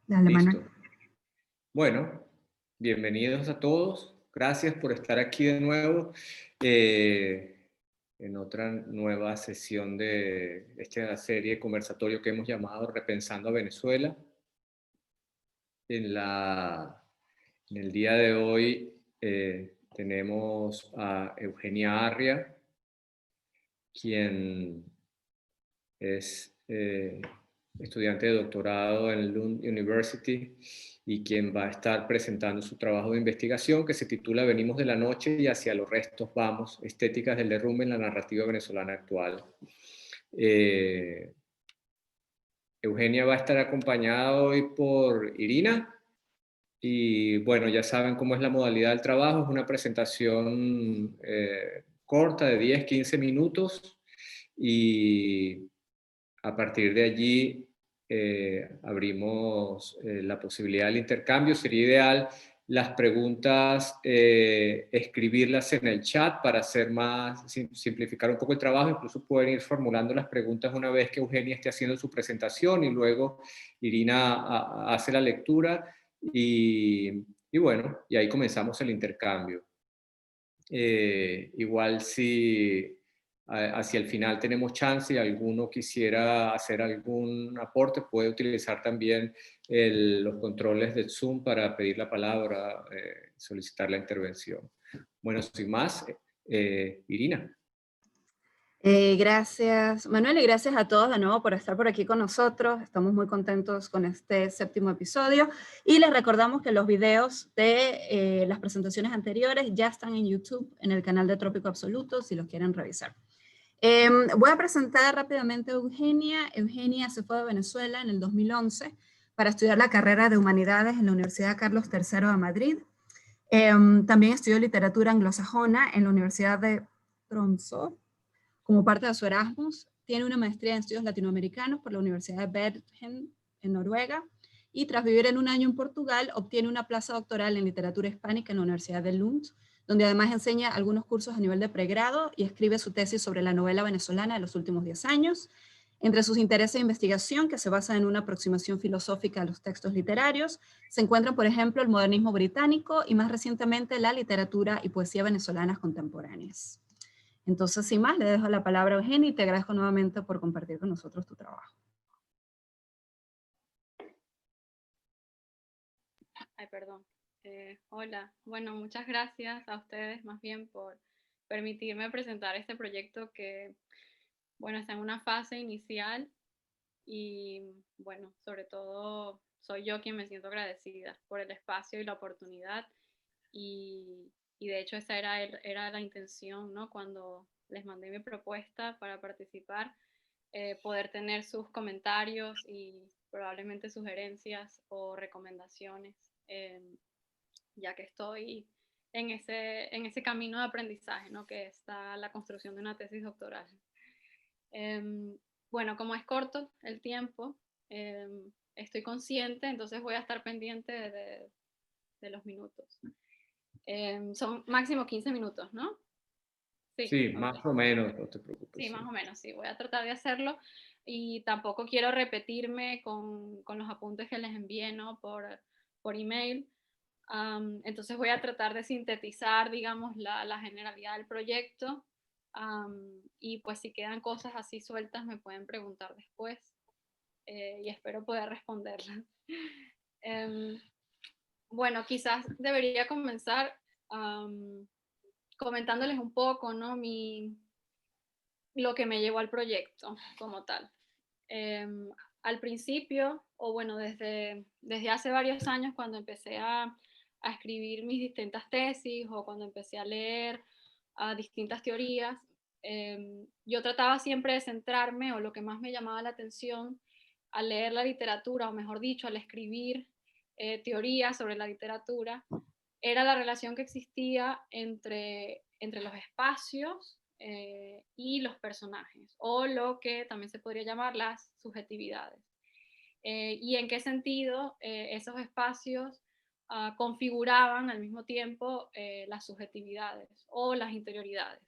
Dale, Manuel. Listo. Bueno, bienvenidos a todos. Gracias por estar aquí de nuevo en otra nueva sesión de esta serie de conversatorio que hemos llamado Repensando a Venezuela. En el día de hoy tenemos a Eugenia Arria, quien es estudiante de doctorado en Lund University y quien va a estar presentando su trabajo de investigación que se titula Venimos de la noche y hacia los restos vamos, estéticas del derrumbe en la narrativa venezolana actual. Eugenia va a estar acompañada hoy por Irina y bueno, ya saben cómo es la modalidad del trabajo, es una presentación corta de 10-15 minutos y a partir de allí abrimos la posibilidad del intercambio. Sería ideal las preguntas, escribirlas en el chat para hacer más, simplificar un poco el trabajo. Incluso pueden ir formulando las preguntas una vez que Eugenia esté haciendo su presentación y luego Irina hace la lectura y bueno, y ahí comenzamos el intercambio. Igual si hacia el final tenemos chance y alguno quisiera hacer algún aporte, puede utilizar también los controles de Zoom para pedir la palabra, solicitar la intervención. Bueno, sin más, Irina. Gracias, Manuel, y gracias a todos de nuevo por estar por aquí con nosotros. Estamos muy contentos con este séptimo episodio y les recordamos que los videos de las presentaciones anteriores ya están en YouTube, en el canal de Trópico Absoluto, si los quieren revisar. Voy a presentar rápidamente a Eugenia. Eugenia se fue de Venezuela en el 2011 para estudiar la carrera de Humanidades en la Universidad Carlos III de Madrid. También estudió literatura anglosajona en la Universidad de Tromsø. Como parte de su Erasmus, tiene una maestría en estudios latinoamericanos por la Universidad de Bergen en Noruega y tras vivir en un año en Portugal, obtiene una plaza doctoral en literatura hispánica en la Universidad de Lund, donde además enseña algunos cursos a nivel de pregrado y escribe su tesis sobre la novela venezolana de los últimos 10 años. Entre sus intereses de investigación, que se basa en una aproximación filosófica a los textos literarios, se encuentran, por ejemplo, el modernismo británico y más recientemente la literatura y poesía venezolanas contemporáneas. Entonces, sin más, le dejo la palabra a Eugenia y te agradezco nuevamente por compartir con nosotros tu trabajo. Ay, perdón. Hola. Bueno, muchas gracias a ustedes más bien por permitirme presentar este proyecto que, bueno, está en una fase inicial y, bueno, sobre todo soy yo quien me siento agradecida por el espacio y la oportunidad y de hecho esa era la intención, ¿no? Cuando les mandé mi propuesta para participar, poder tener sus comentarios y probablemente sugerencias o recomendaciones, ya que estoy en ese camino de aprendizaje, ¿no? Que está la construcción de una tesis doctoral. Bueno, como es corto el tiempo, estoy consciente, entonces voy a estar pendiente de los minutos. Son máximo 15 minutos, ¿no? Sí, Sí, ok. más o menos, no te preocupes. Sí, Sí. más o menos, sí, voy a tratar de hacerlo y tampoco quiero repetirme con los apuntes que les envié, ¿no? Por email. Entonces voy a tratar de sintetizar, digamos, la generalidad del proyecto y pues si quedan cosas así sueltas me pueden preguntar después y espero poder responderlas. Em, bueno, quizás debería comenzar comentándoles un poco, ¿no? Lo que me llevó al proyecto como tal. Eh, Al principio, o bueno, desde hace varios años cuando empecé a escribir mis distintas tesis o cuando empecé a leer distintas teorías, yo trataba siempre de centrarme, o lo que más me llamaba la atención al leer la literatura, o mejor dicho, al escribir teorías sobre la literatura, era la relación que existía entre los espacios y los personajes, o lo que también se podría llamar las subjetividades. Y en qué sentido esos espacios configuraban al mismo tiempo las subjetividades o las interioridades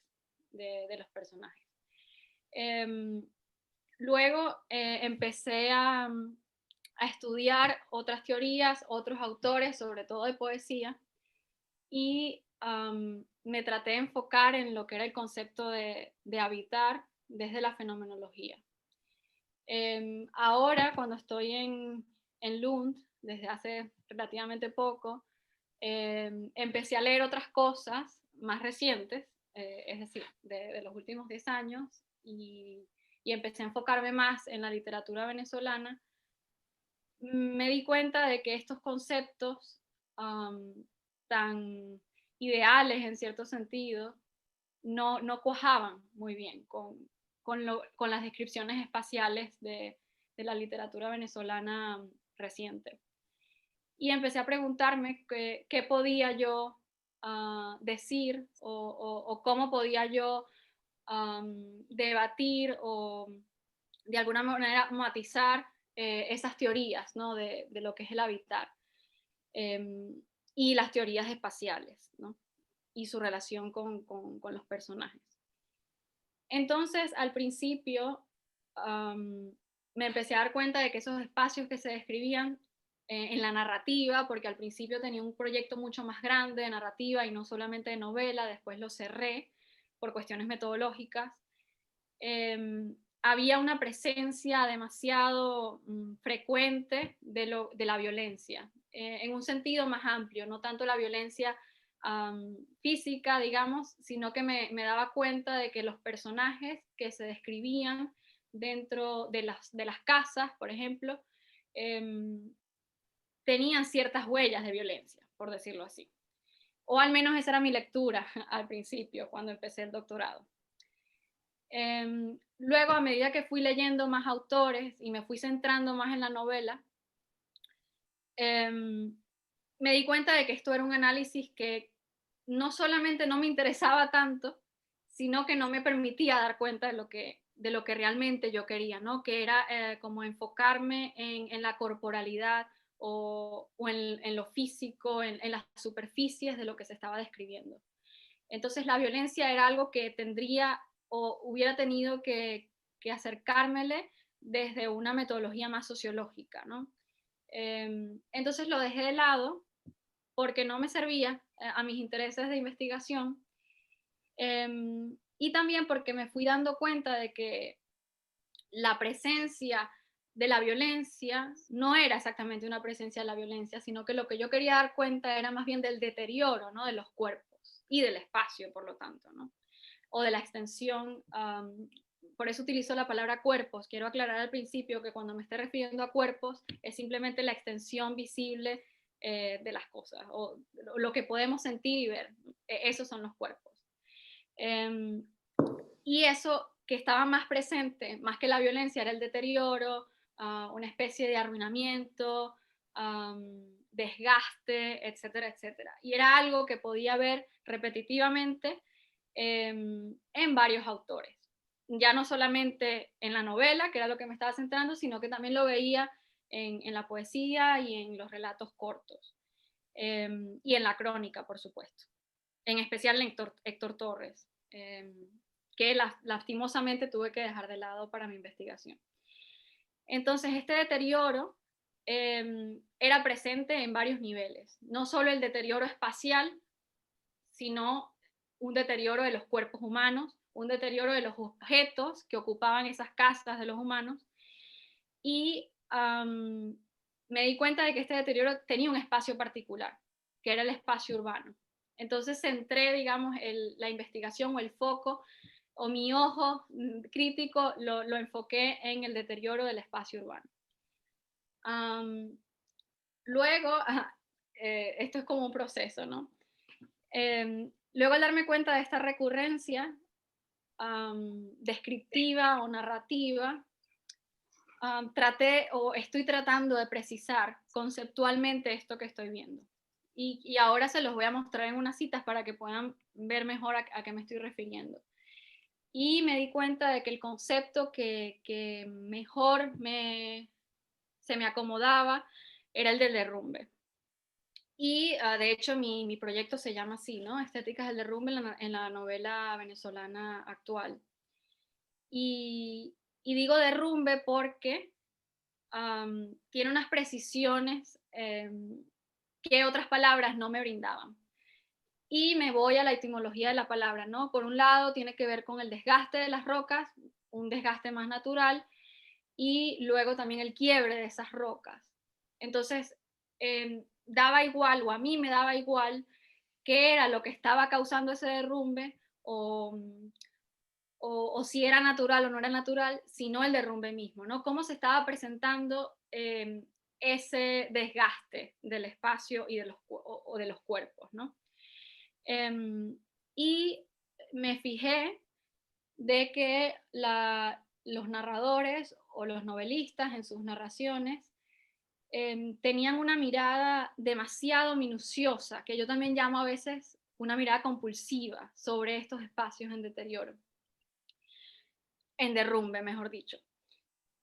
de los personajes. Luego empecé a a estudiar otras teorías, otros autores, sobre todo de poesía, y me traté de enfocar en lo que era el concepto de habitar desde la fenomenología. Ahora, cuando estoy en Lund, desde hace relativamente poco, empecé a leer otras cosas más recientes, es decir, de los últimos 10 años, y empecé a enfocarme más en la literatura venezolana. Me di cuenta de que estos conceptos tan ideales en cierto sentido no cuajaban muy bien con las descripciones espaciales de la literatura venezolana reciente. Y empecé a preguntarme qué podía yo decir o cómo podía yo debatir o de alguna manera matizar esas teorías, ¿no? de lo que es el habitar y las teorías espaciales, ¿no? Y su relación con los personajes. Entonces, al principio, me empecé a dar cuenta de que esos espacios que se describían en la narrativa, porque al principio tenía un proyecto mucho más grande de narrativa y no solamente de novela, después lo cerré por cuestiones metodológicas, había una presencia demasiado frecuente de la violencia, en un sentido más amplio, no tanto la violencia física, digamos, sino que me daba cuenta de que los personajes que se describían dentro de las casas, por ejemplo, tenían ciertas huellas de violencia, por decirlo así. O al menos esa era mi lectura al principio, cuando empecé el doctorado. Luego, a medida que fui leyendo más autores y me fui centrando más en la novela, me di cuenta de que esto era un análisis que no solamente no me interesaba tanto, sino que no me permitía dar cuenta de lo que realmente yo quería, ¿no? Que era como enfocarme en la corporalidad o en lo físico, en las superficies de lo que se estaba describiendo. Entonces la violencia era algo que tendría o hubiera tenido que acercármele desde una metodología más sociológica, ¿no? Entonces lo dejé de lado porque no me servía a mis intereses de investigación y también porque me fui dando cuenta de que la presencia de la violencia no era exactamente una presencia de la violencia, sino que lo que yo quería dar cuenta era más bien del deterioro, ¿no? De los cuerpos y del espacio, por lo tanto, ¿no? O de la extensión. Por eso utilizo la palabra cuerpos. Quiero aclarar al principio que cuando me esté refiriendo a cuerpos es simplemente la extensión visible de las cosas, o lo que podemos sentir y ver. Esos son los cuerpos. Y eso que estaba más presente, más que la violencia, era el deterioro, una especie de arruinamiento, desgaste, etcétera, etcétera. Y era algo que podía ver repetitivamente en varios autores. Ya no solamente en la novela, que era lo que me estaba centrando, sino que también lo veía en la poesía y en los relatos cortos. Y en la crónica, por supuesto. En especial en Héctor Torres, que lastimosamente tuve que dejar de lado para mi investigación. Entonces, este deterioro era presente en varios niveles. No solo el deterioro espacial, sino un deterioro de los cuerpos humanos, un deterioro de los objetos que ocupaban esas casas de los humanos. Y me di cuenta de que este deterioro tenía un espacio particular, que era el espacio urbano. Entonces centré, digamos, la investigación o el foco o mi ojo crítico lo enfoqué en el deterioro del espacio urbano. Luego, esto es como un proceso, ¿no? Luego al darme cuenta de esta recurrencia descriptiva o narrativa, traté o estoy tratando de precisar conceptualmente esto que estoy viendo. Y ahora se los voy a mostrar en unas citas para que puedan ver mejor a qué me estoy refiriendo. Y me di cuenta de que el concepto que mejor se me acomodaba era el del derrumbe. Y de hecho mi proyecto se llama así, ¿no? Estéticas del derrumbe en la novela venezolana actual. Y digo derrumbe porque tiene unas precisiones que otras palabras no me brindaban. Y me voy a la etimología de la palabra, ¿no? Por un lado, tiene que ver con el desgaste de las rocas, un desgaste más natural, y luego también el quiebre de esas rocas. Entonces, daba igual, o a mí me daba igual, qué era lo que estaba causando ese derrumbe, o si era natural o no era natural, sino el derrumbe mismo, ¿no? Cómo se estaba presentando ese desgaste del espacio y de los cuerpos, ¿no? Y me fijé de que los narradores o los novelistas en sus narraciones tenían una mirada demasiado minuciosa, que yo también llamo a veces una mirada compulsiva sobre estos espacios en deterioro, en derrumbe, mejor dicho.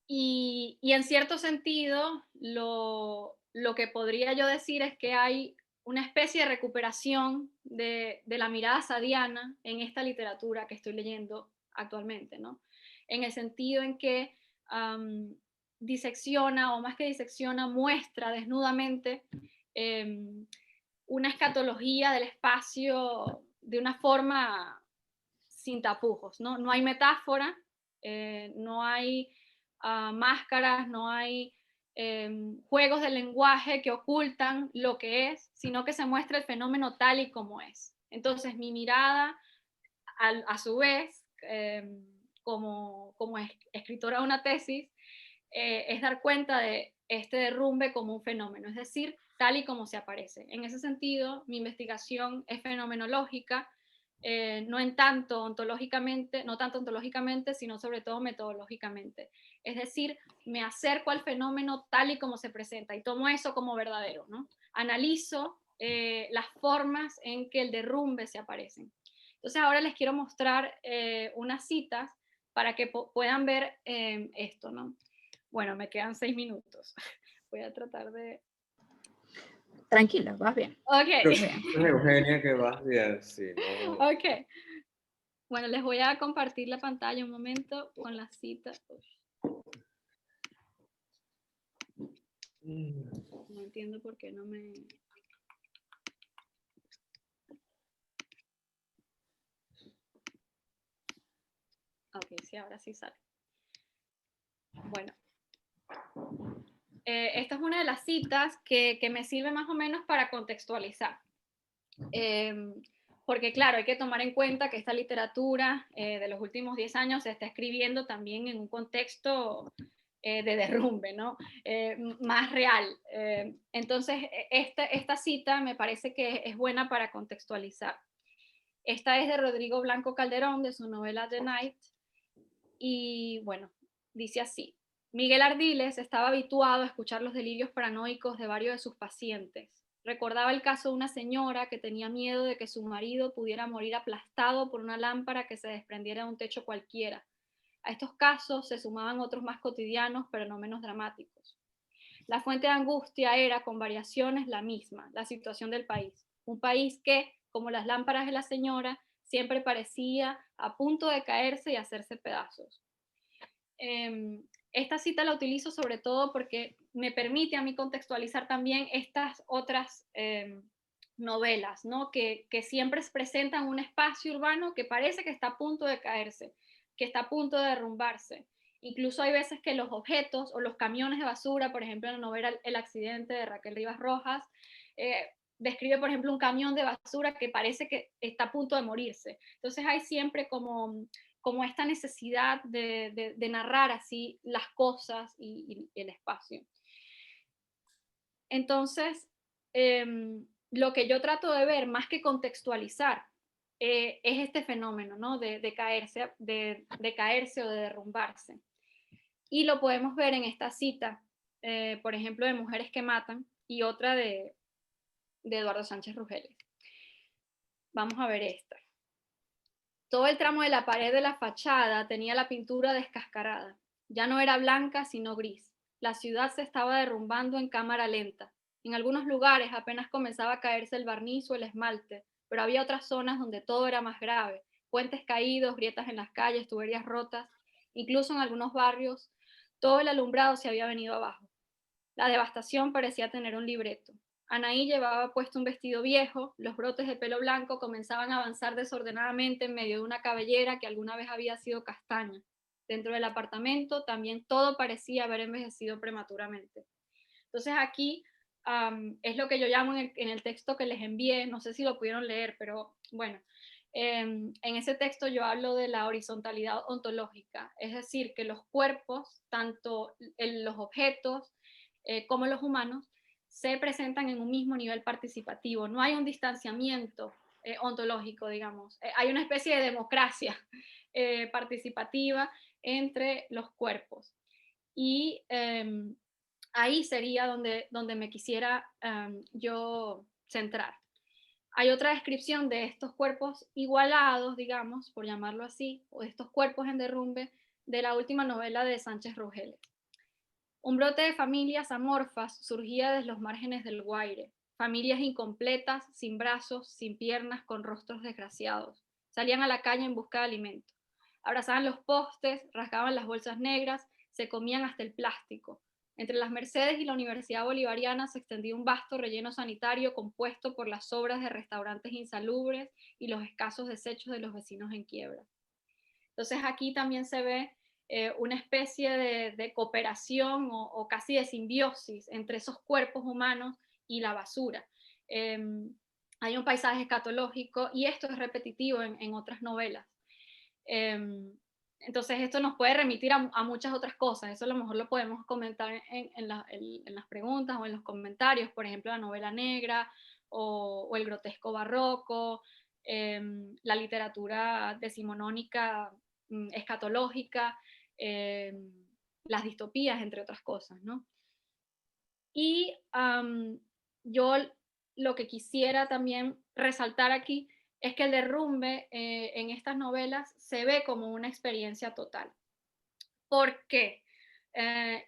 Y en cierto sentido, lo que podría yo decir es que hay una especie de recuperación de la mirada sadiana en esta literatura que estoy leyendo actualmente, ¿no? En el sentido en que disecciona, o más que disecciona, muestra desnudamente una escatología del espacio de una forma sin tapujos, ¿no? No hay metáfora, no hay máscaras, no hay juegos de lenguaje que ocultan lo que es, sino que se muestra el fenómeno tal y como es. Entonces mi mirada, a su vez, como escritora de una tesis, es dar cuenta de este derrumbe como un fenómeno, es decir, tal y como se aparece. En ese sentido, mi investigación es fenomenológica, no tanto ontológicamente, sino sobre todo metodológicamente. Es decir, me acerco al fenómeno tal y como se presenta y tomo eso como verdadero, ¿no? Analizo las formas en que el derrumbe se aparecen. Entonces ahora les quiero mostrar unas citas para que puedan ver esto, ¿no? Bueno, me quedan 6 minutos. Voy a tratar de... Tranquila, vas bien. Ok. Eugenia, que vas bien, sí, ¿no? Ok. Bueno, les voy a compartir la pantalla un momento con la cita. No entiendo por qué no me... Ok, sí, ahora sí sale. Bueno. Esta es una de las citas que me sirve más o menos para contextualizar. Porque claro, hay que tomar en cuenta que esta literatura de los últimos 10 años se está escribiendo también en un contexto de derrumbe, ¿no? Más real. Entonces, esta cita me parece que es buena para contextualizar. Esta es de Rodrigo Blanco Calderón, de su novela The Night, y bueno, dice así: Miguel Ardiles estaba habituado a escuchar los delirios paranoicos de varios de sus pacientes. Recordaba el caso de una señora que tenía miedo de que su marido pudiera morir aplastado por una lámpara que se desprendiera de un techo cualquiera. A estos casos se sumaban otros más cotidianos, pero no menos dramáticos. La fuente de angustia era, con variaciones, la misma, la situación del país. Un país que, como las lámparas de la señora, siempre parecía a punto de caerse y hacerse pedazos. Esta cita la utilizo sobre todo porque me permite a mí contextualizar también estas otras novelas, ¿no? que siempre presentan un espacio urbano que parece que está a punto de caerse, que está a punto de derrumbarse. Incluso hay veces que los objetos o los camiones de basura, por ejemplo, en la novela El accidente de Raquel Rivas Rojas, describe, por ejemplo, un camión de basura que parece que está a punto de morirse. Entonces hay siempre como esta necesidad de narrar así las cosas y el espacio. Entonces, lo que yo trato de ver, más que contextualizar, es este fenómeno, ¿no? de caerse o de derrumbarse. Y lo podemos ver en esta cita, por ejemplo, de Mujeres que Matan, y otra de Eduardo Sánchez Rugeles. Vamos a ver esta. Todo el tramo de la pared de la fachada tenía la pintura descascarada. Ya no era blanca, sino gris. La ciudad se estaba derrumbando en cámara lenta. En algunos lugares apenas comenzaba a caerse el barniz o el esmalte, pero había otras zonas donde todo era más grave. Puentes caídos, grietas en las calles, tuberías rotas. Incluso en algunos barrios, Todo el alumbrado se había venido abajo. La devastación parecía tener un libreto. Anaí llevaba puesto un vestido viejo, los brotes de pelo blanco comenzaban a avanzar desordenadamente en medio de una cabellera que alguna vez había sido castaña. Dentro del apartamento también todo parecía haber envejecido prematuramente. Entonces aquí es lo que yo llamo en el texto que les envié, no sé si lo pudieron leer, pero bueno, en ese texto yo hablo de la horizontalidad ontológica, es decir, que los cuerpos, tanto los objetos como los humanos, se presentan en un mismo nivel participativo, no hay un distanciamiento ontológico, digamos, hay una especie de democracia participativa entre los cuerpos. Y ahí sería donde me quisiera yo centrar. Hay otra descripción de estos cuerpos igualados, digamos, por llamarlo así, o estos cuerpos en derrumbe, de la última novela de Sánchez Rogeles. Un brote de familias amorfas surgía desde los márgenes del Guaire, familias incompletas, sin brazos, sin piernas, con rostros desgraciados. Salían a la calle en busca de alimento. Abrazaban los postes, rasgaban las bolsas negras, se comían hasta el plástico. Entre las Mercedes y la Universidad Bolivariana se extendía un vasto relleno sanitario compuesto por las sobras de restaurantes insalubres y los escasos desechos de los vecinos en quiebra. Entonces aquí también se ve una especie de cooperación o casi de simbiosis entre esos cuerpos humanos y la basura. Hay un paisaje escatológico y esto es repetitivo en otras novelas. Entonces esto nos puede remitir a muchas otras cosas, eso a lo mejor lo podemos comentar en las preguntas o en los comentarios, por ejemplo la novela negra o el grotesco barroco, la literatura decimonónica escatológica, las distopías, entre otras cosas, ¿no? Y yo lo que quisiera también resaltar aquí es que el derrumbe en estas novelas se ve como una experiencia total. ¿Por qué?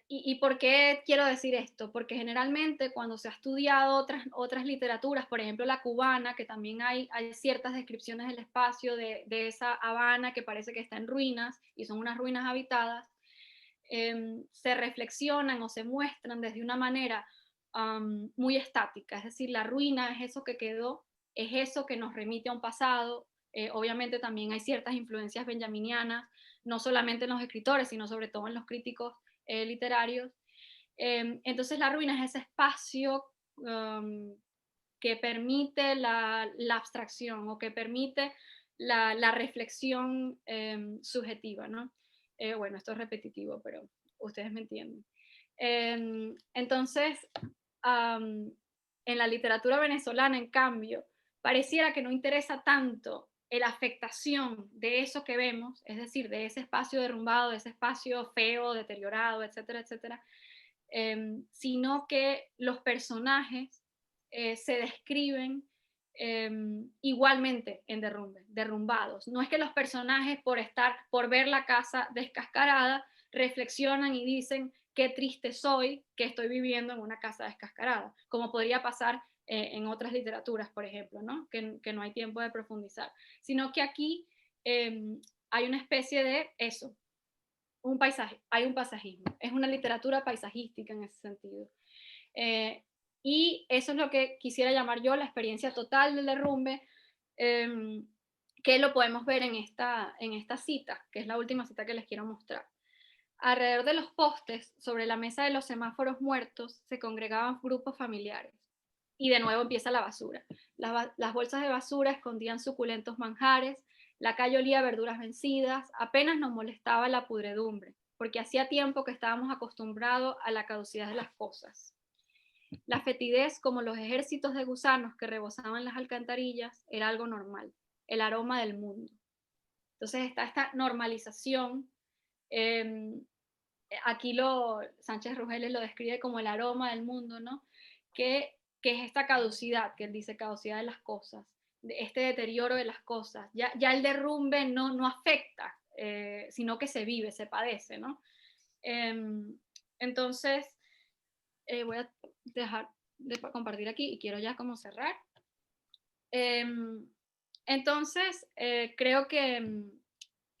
¿Y por qué quiero decir esto? Porque generalmente cuando se ha estudiado otras literaturas, por ejemplo la cubana, que también hay ciertas descripciones del espacio de esa Habana que parece que está en ruinas y son unas ruinas habitadas, se reflexionan o se muestran desde una manera muy estática, es decir, la ruina es eso que quedó, es eso que nos remite a un pasado, obviamente también hay ciertas influencias benjaminianas, no solamente en los escritores, sino sobre todo en los críticos literarios. Entonces la ruina es ese espacio que permite la abstracción o que permite la reflexión subjetiva, ¿no? Bueno, esto es repetitivo, pero ustedes me entienden. Entonces, en la literatura venezolana, en cambio, pareciera que no interesa tanto la afectación de eso que vemos, es decir, de ese espacio derrumbado, de ese espacio feo, deteriorado, etcétera, etcétera, sino que los personajes se describen igualmente en derrumbados. No es que los personajes por ver la casa descascarada, reflexionan y dicen qué triste soy que estoy viviendo en una casa descascarada, como podría pasar en otras literaturas, por ejemplo, ¿no? Que no hay tiempo de profundizar, sino que aquí hay una especie de eso, un paisaje, hay un paisajismo, es una literatura paisajística en ese sentido. Y eso es lo que quisiera llamar yo la experiencia total del derrumbe, que lo podemos ver en esta cita, que es la última cita que les quiero mostrar. Alrededor de los postes, sobre la mesa de los semáforos muertos, se congregaban grupos familiares. Y de nuevo empieza la basura. Las bolsas de basura escondían suculentos manjares, la calle olía a verduras vencidas, apenas nos molestaba la pudredumbre, porque hacía tiempo que estábamos acostumbrados a la caducidad de las cosas. La fetidez, como los ejércitos de gusanos que rebosaban las alcantarillas, era algo normal, el aroma del mundo. Entonces está esta normalización. Aquí Sánchez Rogeles lo describe como el aroma del mundo, ¿no? Que es esta caducidad, que él dice caducidad de las cosas, este deterioro de las cosas. Ya el derrumbe no afecta, sino que se vive, se padece, ¿no? Entonces, voy a dejar de compartir aquí y quiero ya como cerrar. Entonces, creo que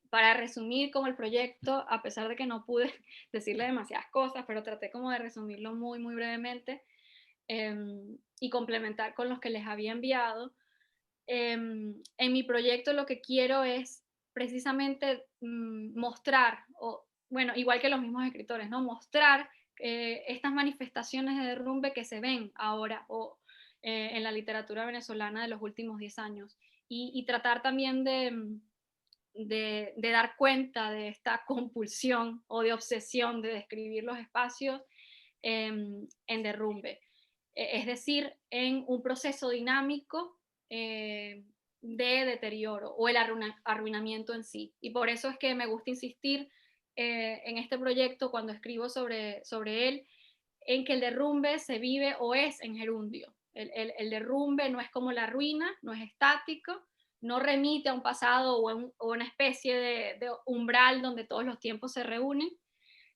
para resumir como el proyecto, a pesar de que no pude decirle demasiadas cosas, pero traté como de resumirlo muy, muy brevemente y complementar con los que les había enviado. En mi proyecto lo que quiero es precisamente mostrar, o bueno, igual que los mismos escritores, ¿no? Mostrar estas manifestaciones de derrumbe que se ven ahora en la literatura venezolana de los últimos 10 años y tratar también de dar cuenta de esta compulsión o de obsesión de describir los espacios en derrumbe. Es decir, en un proceso dinámico de deterioro o el arruinamiento en sí. Y por eso es que me gusta insistir en este proyecto cuando escribo sobre él, en que el derrumbe se vive o es en gerundio. El derrumbe no es como la ruina, no es estático, no remite a un pasado o una especie de umbral donde todos los tiempos se reúnen,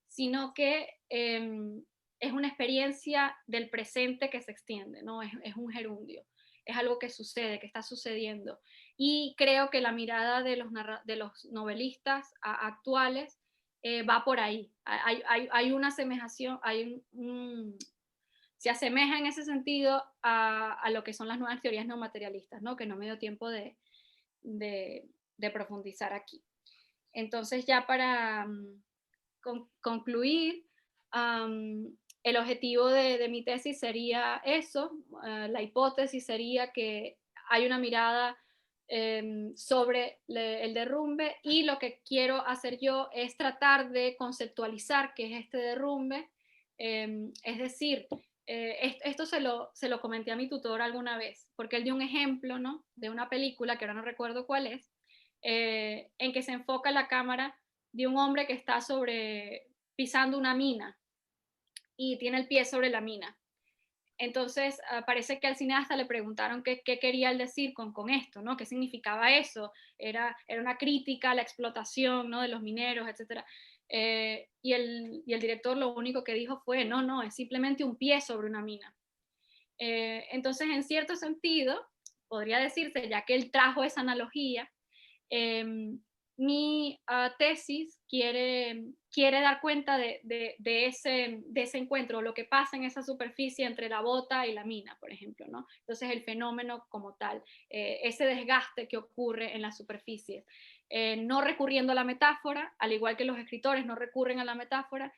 sino que es una experiencia del presente que se extiende, ¿no? Es un gerundio, es algo que sucede, que está sucediendo. Y creo que la mirada de los novelistas actuales va por ahí. Hay una asemejación, se asemeja en ese sentido a lo que son las nuevas teorías no materialistas, ¿no? Que no me dio tiempo de profundizar aquí. Entonces, ya para concluir, el objetivo de mi tesis sería eso, la hipótesis sería que hay una mirada sobre el derrumbe y lo que quiero hacer yo es tratar de conceptualizar qué es este derrumbe, es decir, esto se lo comenté a mi tutor alguna vez, porque él dio un ejemplo, ¿no? De una película, que ahora no recuerdo cuál es, en que se enfoca la cámara de un hombre que está pisando una mina y tiene el pie sobre la mina. Entonces, parece que al cineasta le preguntaron qué quería él decir con esto, ¿no? ¿Qué significaba eso? Era una crítica a la explotación, ¿no? De los mineros, etc. Y el director lo único que dijo fue, no, es simplemente un pie sobre una mina. Entonces, en cierto sentido, podría decirse, ya que él trajo esa analogía, mi tesis quiere dar cuenta de ese encuentro, lo que pasa en esa superficie entre la bota y la mina, por ejemplo, ¿no? Entonces el fenómeno como tal, ese desgaste que ocurre en la superficie, no recurriendo a la metáfora, al igual que los escritores no recurren a la metáfora,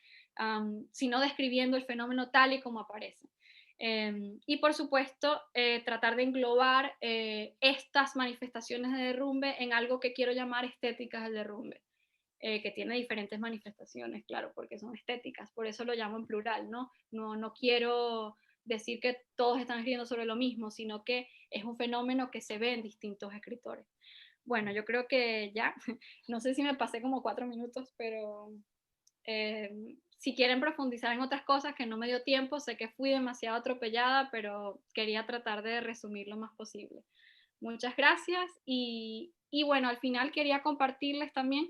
sino describiendo el fenómeno tal y como aparece. Y por supuesto, tratar de englobar estas manifestaciones de derrumbe en algo que quiero llamar estéticas del derrumbe, que tiene diferentes manifestaciones, claro, porque son estéticas, por eso lo llamo en plural, ¿no? No quiero decir que todos están escribiendo sobre lo mismo, sino que es un fenómeno que se ve en distintos escritores. Bueno, yo creo que ya, no sé si me pasé como 4 minutos, pero si quieren profundizar en otras cosas que no me dio tiempo, sé que fui demasiado atropellada, pero quería tratar de resumir lo más posible. Muchas gracias y bueno, al final quería compartirles también,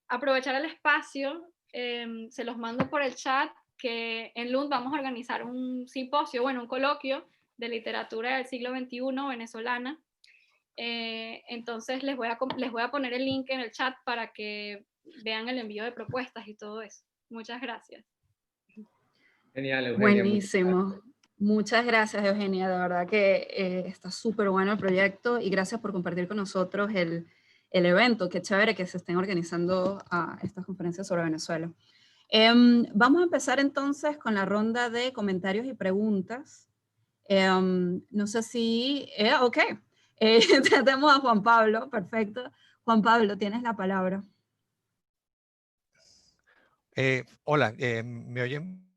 aprovechar el espacio, se los mando por el chat, que en Lund vamos a organizar un simposio, bueno, un coloquio de literatura del siglo XXI venezolana. Entonces les voy a poner el link en el chat para que vean el envío de propuestas y todo eso. Muchas gracias. Genial, Eugenia. Buenísimo. Muchas gracias, Eugenia. De verdad que está súper bueno el proyecto y gracias por compartir con nosotros el evento. Qué chévere que se estén organizando estas conferencias sobre Venezuela. Vamos a empezar entonces con la ronda de comentarios y preguntas. No sé si... ok. Tenemos a Juan Pablo. Perfecto. Juan Pablo, tienes la palabra. Hola, ¿me oyen?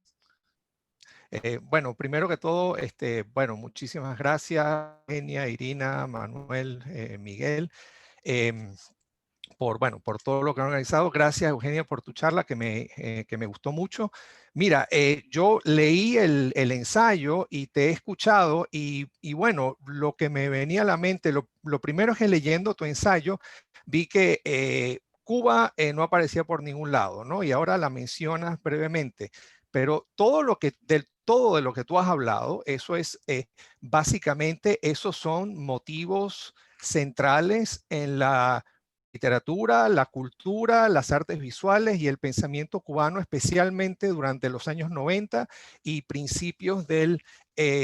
Bueno, primero que todo, bueno, muchísimas gracias, Eugenia, Irina, Manuel, Miguel, por todo lo que han organizado. Gracias, Eugenia, por tu charla que me gustó mucho. Mira, yo leí el ensayo y te he escuchado y bueno, lo que me venía a la mente, lo primero es que leyendo tu ensayo vi que Cuba no aparecía por ningún lado, ¿no? Y ahora la mencionas brevemente, pero todo de lo que tú has hablado, eso es básicamente, esos son motivos centrales en la literatura, la cultura, las artes visuales y el pensamiento cubano, especialmente durante los años 90 y principios del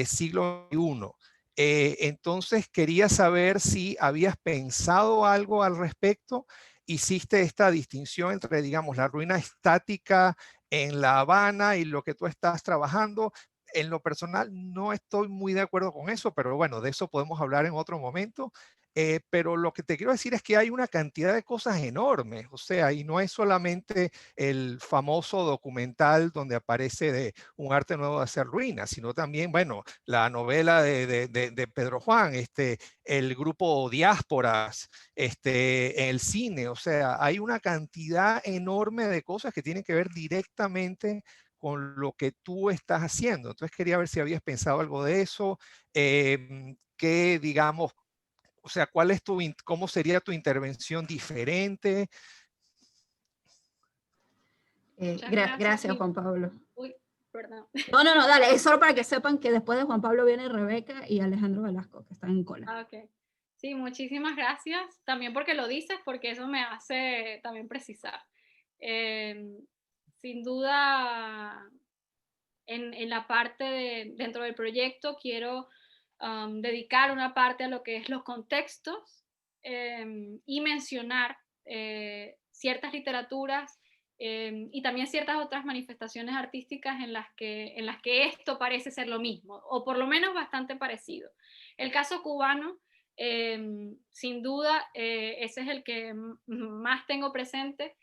siglo XXI. Entonces quería saber si habías pensado algo al respecto. Hiciste esta distinción entre, digamos, la ruina estática en La Habana y lo que tú estás trabajando. En lo personal no estoy muy de acuerdo con eso, pero bueno, de eso podemos hablar en otro momento. Pero lo que te quiero decir es que hay una cantidad de cosas enormes, o sea, y no es solamente el famoso documental donde aparece de un arte nuevo de hacer ruinas, sino también, bueno, la novela de Pedro Juan, el grupo Diásporas, el cine, o sea, hay una cantidad enorme de cosas que tienen que ver directamente con lo que tú estás haciendo. Entonces quería ver si habías pensado algo de eso, que digamos, o sea, ¿cómo sería tu intervención diferente? Muchas gracias. Gracias, Juan Pablo. Uy, perdón. No, dale, es solo para que sepan que después de Juan Pablo viene Rebeca y Alejandro Velasco, que están en cola. Ok. Sí, muchísimas gracias. También porque lo dices, porque eso me hace también precisar. Sin duda, en la parte dentro del proyecto quiero dedicar una parte a lo que es los contextos y mencionar ciertas literaturas y también ciertas otras manifestaciones artísticas en las que esto parece ser lo mismo, o por lo menos bastante parecido. El caso cubano, sin duda, ese es el que más tengo presente,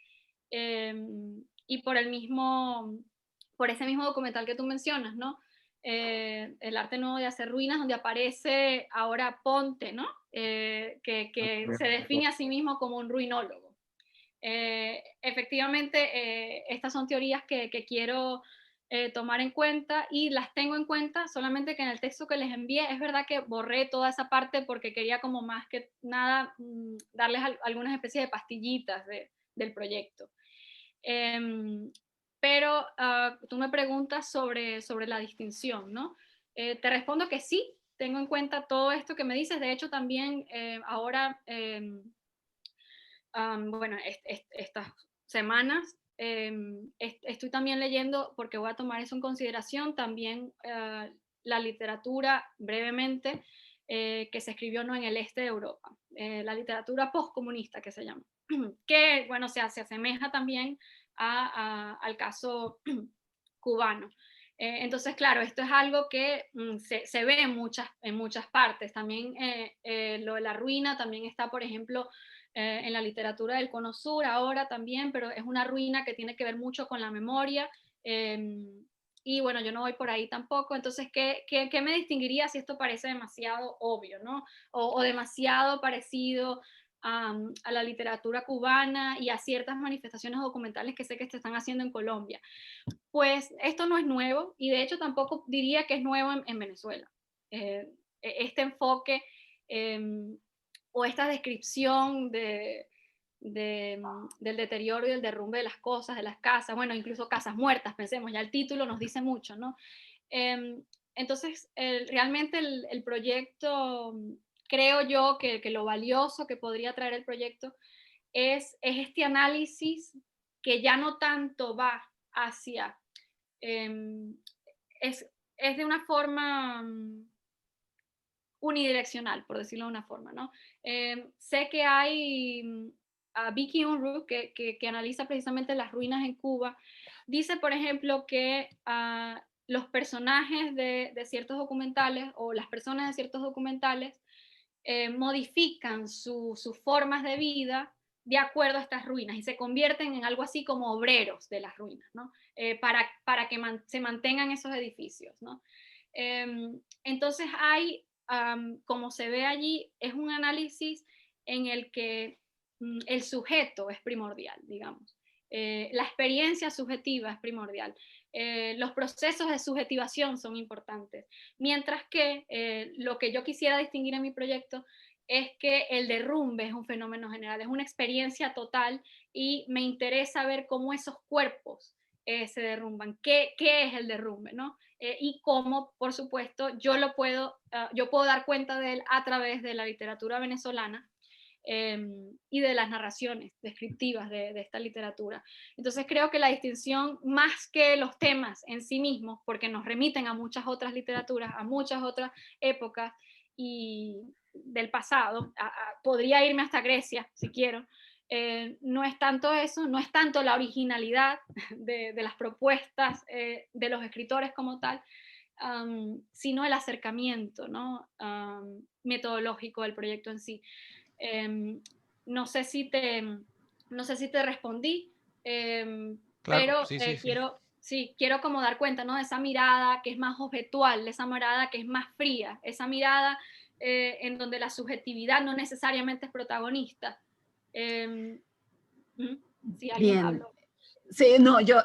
y por ese mismo documental que tú mencionas, ¿no? El arte nuevo de hacer ruinas, donde aparece ahora Ponte, ¿no? Que se define a sí mismo como un ruinólogo. Efectivamente, estas son teorías que quiero tomar en cuenta, y las tengo en cuenta, solamente que en el texto que les envié es verdad que borré toda esa parte porque quería como más que nada darles algunas especies de pastillitas del proyecto. Pero tú me preguntas sobre la distinción, ¿no? Te respondo que sí, tengo en cuenta todo esto que me dices. De hecho, también ahora, bueno, estas semanas estoy también leyendo, porque voy a tomar eso en consideración, también la literatura brevemente que se escribió, ¿no?, en el este de Europa, la literatura postcomunista que se llama, que bueno, se asemeja también al caso cubano. Entonces, claro, esto es algo que se ve en muchas partes. También lo de la ruina también está, por ejemplo, en la literatura del Cono Sur ahora también, pero es una ruina que tiene que ver mucho con la memoria. Y bueno, yo no voy por ahí tampoco. Entonces, ¿qué me distinguiría si esto parece demasiado obvio, ¿no? O demasiado parecido a la literatura cubana y a ciertas manifestaciones documentales que sé que se están haciendo en Colombia? Pues esto no es nuevo, y de hecho tampoco diría que es nuevo en Venezuela. Este enfoque o esta descripción del deterioro y del derrumbe de las cosas, de las casas, bueno, incluso casas muertas, pensemos, ya el título nos dice mucho, ¿no? Entonces, realmente el proyecto, creo yo que lo valioso que podría traer el proyecto es este análisis que ya no tanto va hacia, es de una forma unidireccional, por decirlo de una forma, ¿no? Sé que hay a Vicky Unruh, que analiza precisamente las ruinas en Cuba. Dice, por ejemplo, que los personajes de ciertos documentales, o las personas de ciertos documentales, modifican sus formas de vida de acuerdo a estas ruinas, y se convierten en algo así como obreros de las ruinas, ¿no? Para que se mantengan esos edificios, ¿no? Entonces hay, como se ve allí, es un análisis en el que el sujeto es primordial, digamos. La experiencia subjetiva es primordial. Los procesos de subjetivación son importantes. Mientras que lo que yo quisiera distinguir en mi proyecto es que el derrumbe es un fenómeno general, es una experiencia total, y me interesa ver cómo esos cuerpos se derrumban, qué es el derrumbe, ¿no? Y cómo, por supuesto, yo puedo dar cuenta de él a través de la literatura venezolana, y de las narraciones descriptivas de esta literatura. Entonces creo que la distinción, más que los temas en sí mismos, porque nos remiten a muchas otras literaturas, a muchas otras épocas y del pasado, podría irme hasta Grecia si quiero, no es tanto eso, no es tanto la originalidad de las propuestas de los escritores como tal, sino el acercamiento, ¿no? Metodológico del proyecto en sí. No sé si te respondí, Claro, pero sí, sí, sí. quiero como dar cuenta, ¿no? De esa mirada que es más objetual, de esa mirada que es más fría, esa mirada en donde la subjetividad no necesariamente es protagonista. Si alguien Bien. habló. Sí, no, yo,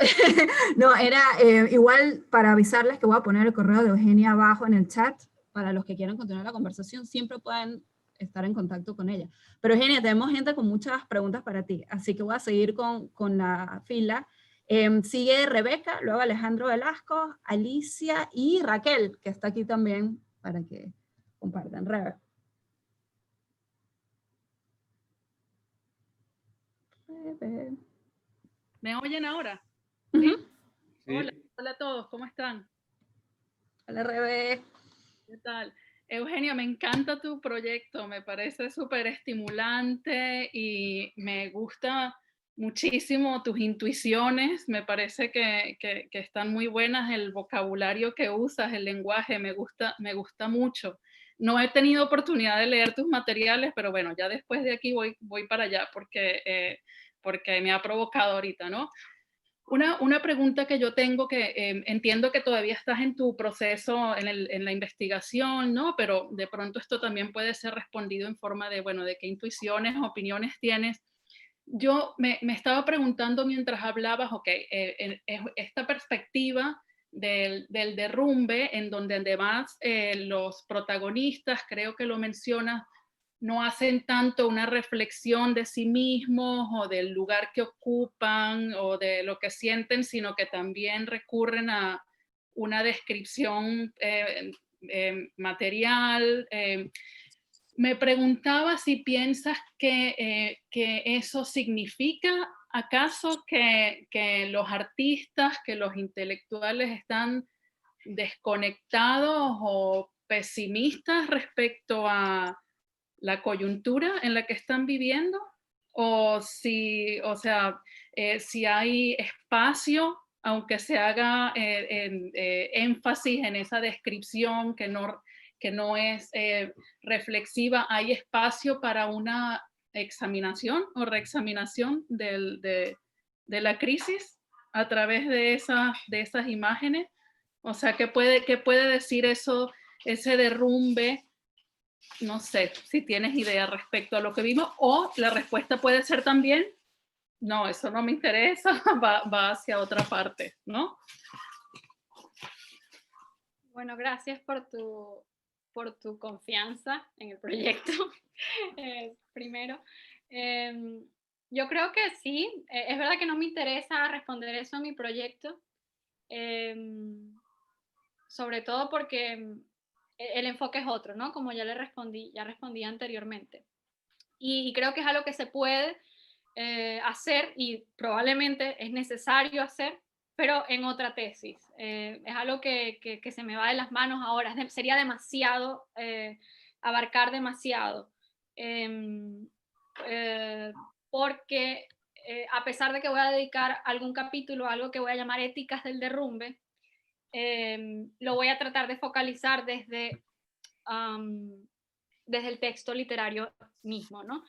no, era igual para avisarles que voy a poner el correo de Eugenia abajo en el chat, para los que quieran continuar la conversación, siempre pueden estar en contacto con ella. Pero Eugenia, tenemos gente con muchas preguntas para ti, así que voy a seguir con la fila. Sigue Rebeca, luego Alejandro Velasco, Alicia y Raquel, que está aquí también para que compartan. Rebe. ¿Me oyen ahora? ¿Sí? ¿Sí? Hola, hola a todos, ¿cómo están? Hola, Rebe. ¿Qué tal? Eugenia, me encanta tu proyecto, me parece súper estimulante y me gusta muchísimo tus intuiciones, me parece que están muy buenas, el vocabulario que usas, el lenguaje, me gusta mucho. No he tenido oportunidad de leer tus materiales, pero bueno, ya después de aquí voy para allá porque me ha provocado ahorita, ¿no? Una pregunta que yo tengo, que entiendo que todavía estás en tu proceso, en la investigación, ¿no? Pero de pronto esto también puede ser respondido en forma de, bueno, de qué intuiciones, opiniones tienes. Yo me estaba preguntando mientras hablabas, ok, esta perspectiva del derrumbe, en donde además los protagonistas, creo que lo mencionas, no hacen tanto una reflexión de sí mismos o del lugar que ocupan o de lo que sienten, sino que también recurren a una descripción material. Me preguntaba si piensas que eso significa acaso que los artistas, que los intelectuales están desconectados o pesimistas respecto a la coyuntura en la que están viviendo, o si, o sea, si hay espacio, aunque se haga énfasis en esa descripción que no es reflexiva, hay espacio para una examinación o reexaminación de la crisis a través de esas imágenes. O sea, ¿qué puede decir eso, ese derrumbe? No sé si tienes idea respecto a lo que vimos, o la respuesta puede ser también, no, eso no me interesa, va hacia otra parte, ¿no? Bueno, gracias por tu confianza en el proyecto, primero. Yo creo que sí, es verdad que no me interesa responder eso en mi proyecto, sobre todo porque el enfoque es otro, ¿no? Como ya respondí anteriormente. Y creo que es algo que se puede hacer y probablemente es necesario hacer, pero en otra tesis. Es algo que se me va de las manos ahora. Sería demasiado, abarcar demasiado. Porque a pesar de que voy a dedicar algún capítulo a algo que voy a llamar éticas del derrumbe, lo voy a tratar de focalizar desde el texto literario mismo, ¿no?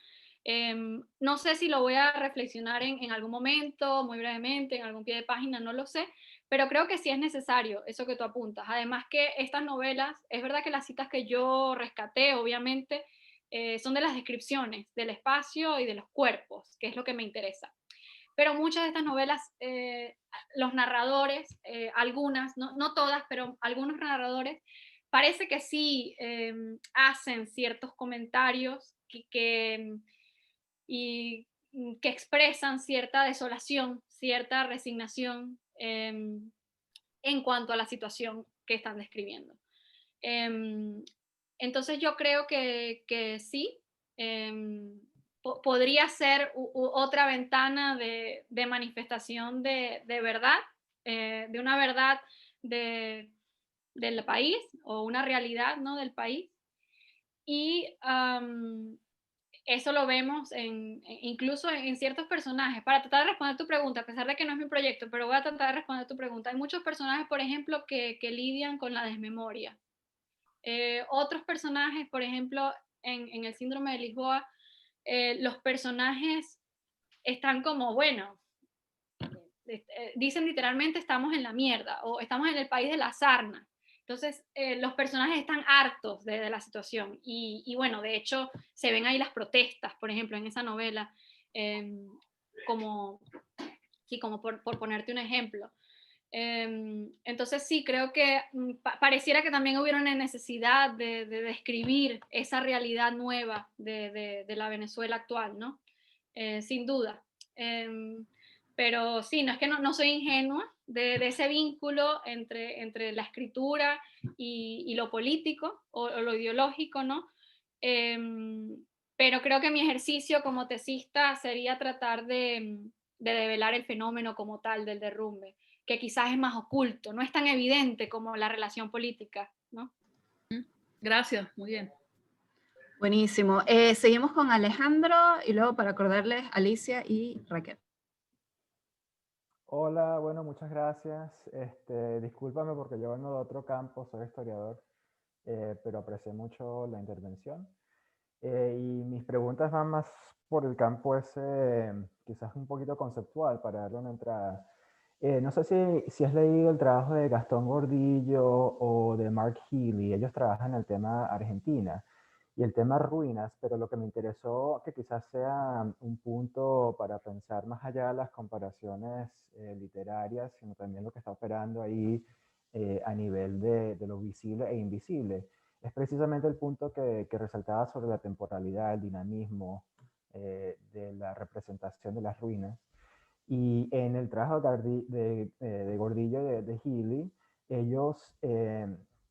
No sé si lo voy a reflexionar en algún momento, muy brevemente, en algún pie de página, no lo sé, pero creo que sí es necesario eso que tú apuntas. Además que estas novelas, es verdad que las citas que yo rescaté, obviamente, son de las descripciones del espacio y de los cuerpos, que es lo que me interesa. Pero muchas de estas novelas, los narradores, algunas, no todas, pero algunos narradores, parece que sí hacen ciertos comentarios que expresan cierta desolación, cierta resignación en cuanto a la situación que están describiendo. Entonces yo creo que sí, podría ser otra ventana de manifestación de verdad, de una verdad del país, o una realidad, ¿no?, del país. Y eso lo vemos incluso en ciertos personajes. Para tratar de responder tu pregunta, a pesar de que no es mi proyecto, pero voy a tratar de responder tu pregunta. Hay muchos personajes, por ejemplo, que lidian con la desmemoria. Otros personajes, por ejemplo, en el síndrome de Lisboa, los personajes están como, bueno, dicen literalmente estamos en la mierda, o estamos en el país de la sarna. Entonces, los personajes están hartos de la situación, y bueno, de hecho, se ven ahí las protestas, por ejemplo, en esa novela, como por ponerte un ejemplo. Entonces sí, creo que pareciera que también hubiera una necesidad de describir esa realidad nueva de la Venezuela actual, ¿no? Sin duda. Pero sí, no es que no soy ingenua de ese vínculo entre la escritura y lo político o lo ideológico, ¿no? Pero creo que mi ejercicio como tesista sería tratar de develar el fenómeno como tal del derrumbe, que quizás es más oculto, no es tan evidente como la relación política, ¿no? Gracias, muy bien. Buenísimo. Seguimos con Alejandro y luego, para acordarles, Alicia y Raquel. Hola, bueno, muchas gracias. Discúlpame porque yo vengo de otro campo, soy historiador, pero aprecié mucho la intervención. Y mis preguntas van más por el campo ese, quizás un poquito conceptual, para darle una entrada. No sé si has leído el trabajo de Gastón Gordillo o de Mark Healy. Ellos trabajan el tema Argentina y el tema ruinas, pero lo que me interesó, que quizás sea un punto para pensar más allá de las comparaciones literarias, sino también lo que está operando ahí a nivel de lo visible e invisible, es precisamente el punto que resaltaba sobre la temporalidad, el dinamismo de la representación de las ruinas. Y en el trabajo de Gordillo y de Healy, ellos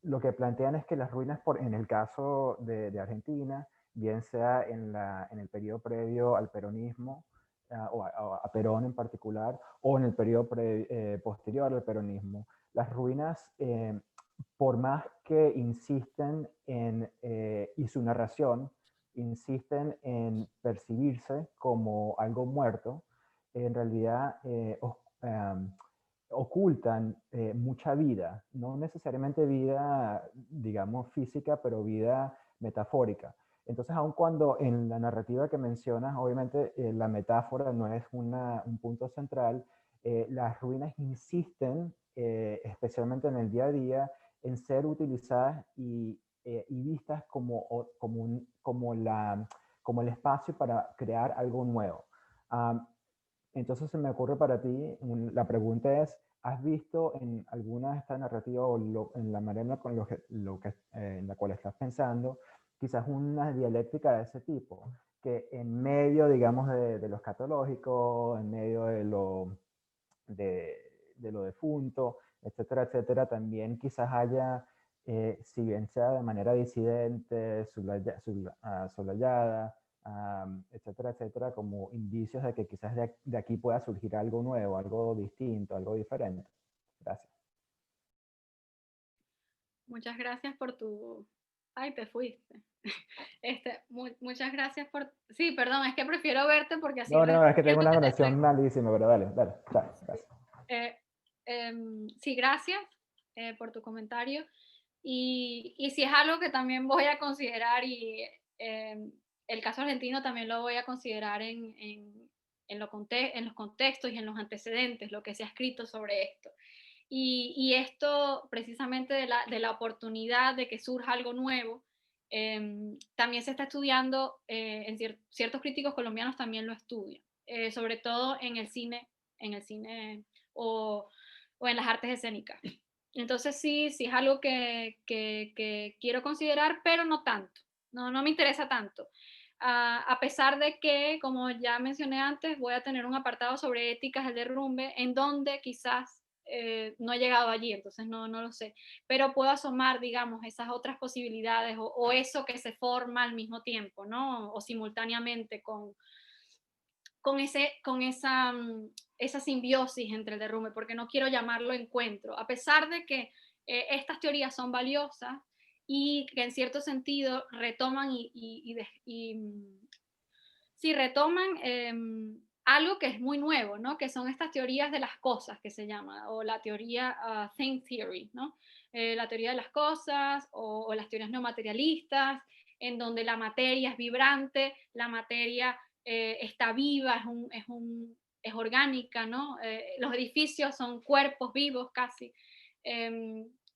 lo que plantean es que las ruinas, en el caso de Argentina, bien sea en el periodo previo al peronismo, o a Perón en particular, o en el periodo posterior al peronismo, las ruinas, por más que insisten y su narración insisten en percibirse como algo muerto, en realidad ocultan mucha vida, no necesariamente vida, digamos, física, pero vida metafórica. Entonces, aun cuando en la narrativa que mencionas, obviamente la metáfora no es un punto central, las ruinas insisten, especialmente en el día a día, en ser utilizadas y vistas como el espacio para crear algo nuevo. Entonces se me ocurre para ti, la pregunta es, ¿has visto en alguna de estas narrativas o en la manera en la cual estás pensando, quizás una dialéctica de ese tipo? Que en medio, digamos, de lo escatológico, en medio de lo defunto, etcétera, etcétera, también quizás haya, si bien sea de manera disidente, solayada, etcétera, etcétera, como indicios de que quizás de aquí pueda surgir algo nuevo, algo distinto, algo diferente. Gracias. Muchas gracias por tu... Ay, te fuiste. Muchas gracias por... Sí, perdón, es que prefiero verte porque así... No, es que tengo una siento que conexión malísima, pero dale, gracias. Sí, gracias por tu comentario. Y si es algo que también voy a considerar, y el caso argentino también lo voy a considerar en los contextos y en los antecedentes, lo que se ha escrito sobre esto. Y esto precisamente de la oportunidad de que surja algo nuevo, también se está estudiando, ciertos críticos colombianos también lo estudian, sobre todo en el cine o en las artes escénicas. Entonces sí es algo que quiero considerar, pero no tanto, no me interesa tanto. A pesar de que, como ya mencioné antes, voy a tener un apartado sobre éticas del derrumbe, en donde quizás no he llegado allí, entonces no lo sé, pero puedo asomar, digamos, esas otras posibilidades o eso que se forma al mismo tiempo, ¿no? O simultáneamente con esa simbiosis entre el derrumbe, porque no quiero llamarlo encuentro, a pesar de que estas teorías son valiosas y que en cierto sentido retoman sí, retoman algo que es muy nuevo, ¿no? Que son estas teorías de las cosas, que se llama, o la teoría Thing Theory, ¿no? La teoría de las cosas o las teorías no materialistas, en donde la materia es vibrante, la materia está viva, es orgánica, ¿no? Los edificios son cuerpos vivos casi.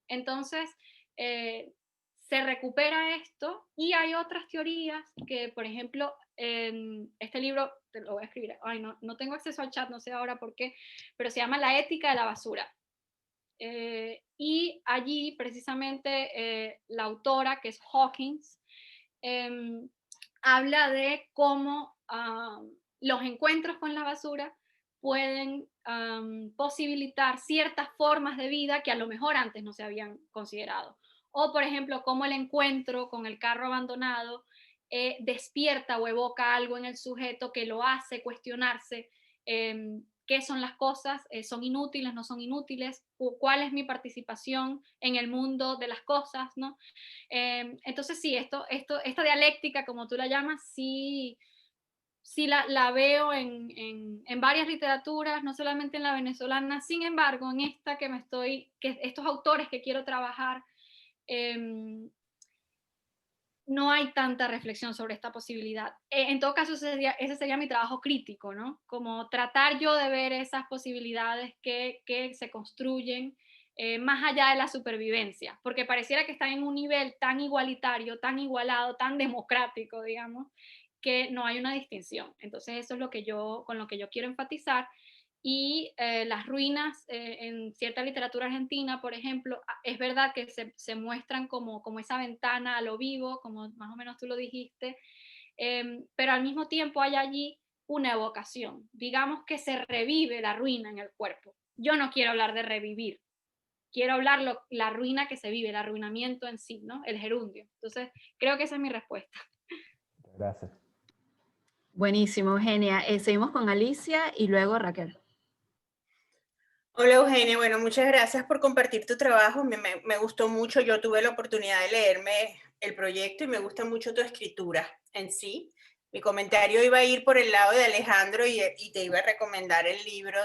Entonces, se recupera esto y hay otras teorías que, por ejemplo, en este libro, te lo voy a escribir, no tengo acceso al chat, no sé ahora por qué, pero se llama La ética de la basura. Y allí precisamente la autora, que es Hawkins, habla de cómo los encuentros con la basura pueden posibilitar ciertas formas de vida que a lo mejor antes no se habían considerado. O, por ejemplo, cómo el encuentro con el carro abandonado despierta o evoca algo en el sujeto que lo hace cuestionarse qué son las cosas, son inútiles, no son inútiles, cuál es mi participación en el mundo de las cosas, ¿no? Entonces sí, esta dialéctica, como tú la llamas, sí la veo en varias literaturas, no solamente en la venezolana. Sin embargo, en esta que estos autores que quiero trabajar, no hay tanta reflexión sobre esta posibilidad. En todo caso, ese sería mi trabajo crítico, ¿no? Como tratar yo de ver esas posibilidades que se construyen más allá de la supervivencia, porque pareciera que están en un nivel tan igualitario, tan igualado, tan democrático, digamos, que no hay una distinción. Entonces eso es con lo que yo quiero enfatizar. Y las ruinas en cierta literatura argentina, por ejemplo, es verdad que se muestran como esa ventana a lo vivo, como más o menos tú lo dijiste, pero al mismo tiempo hay allí una evocación. Digamos que se revive la ruina en el cuerpo. Yo no quiero hablar de revivir, quiero hablar la ruina que se vive, el arruinamiento en sí, ¿no? El gerundio. Entonces, creo que esa es mi respuesta. Gracias. Buenísimo, Eugenia. Seguimos con Alicia y luego Raquel. Hola Eugenia, bueno, muchas gracias por compartir tu trabajo, me gustó mucho, yo tuve la oportunidad de leerme el proyecto y me gusta mucho tu escritura en sí. Mi comentario iba a ir por el lado de Alejandro y te iba a recomendar el libro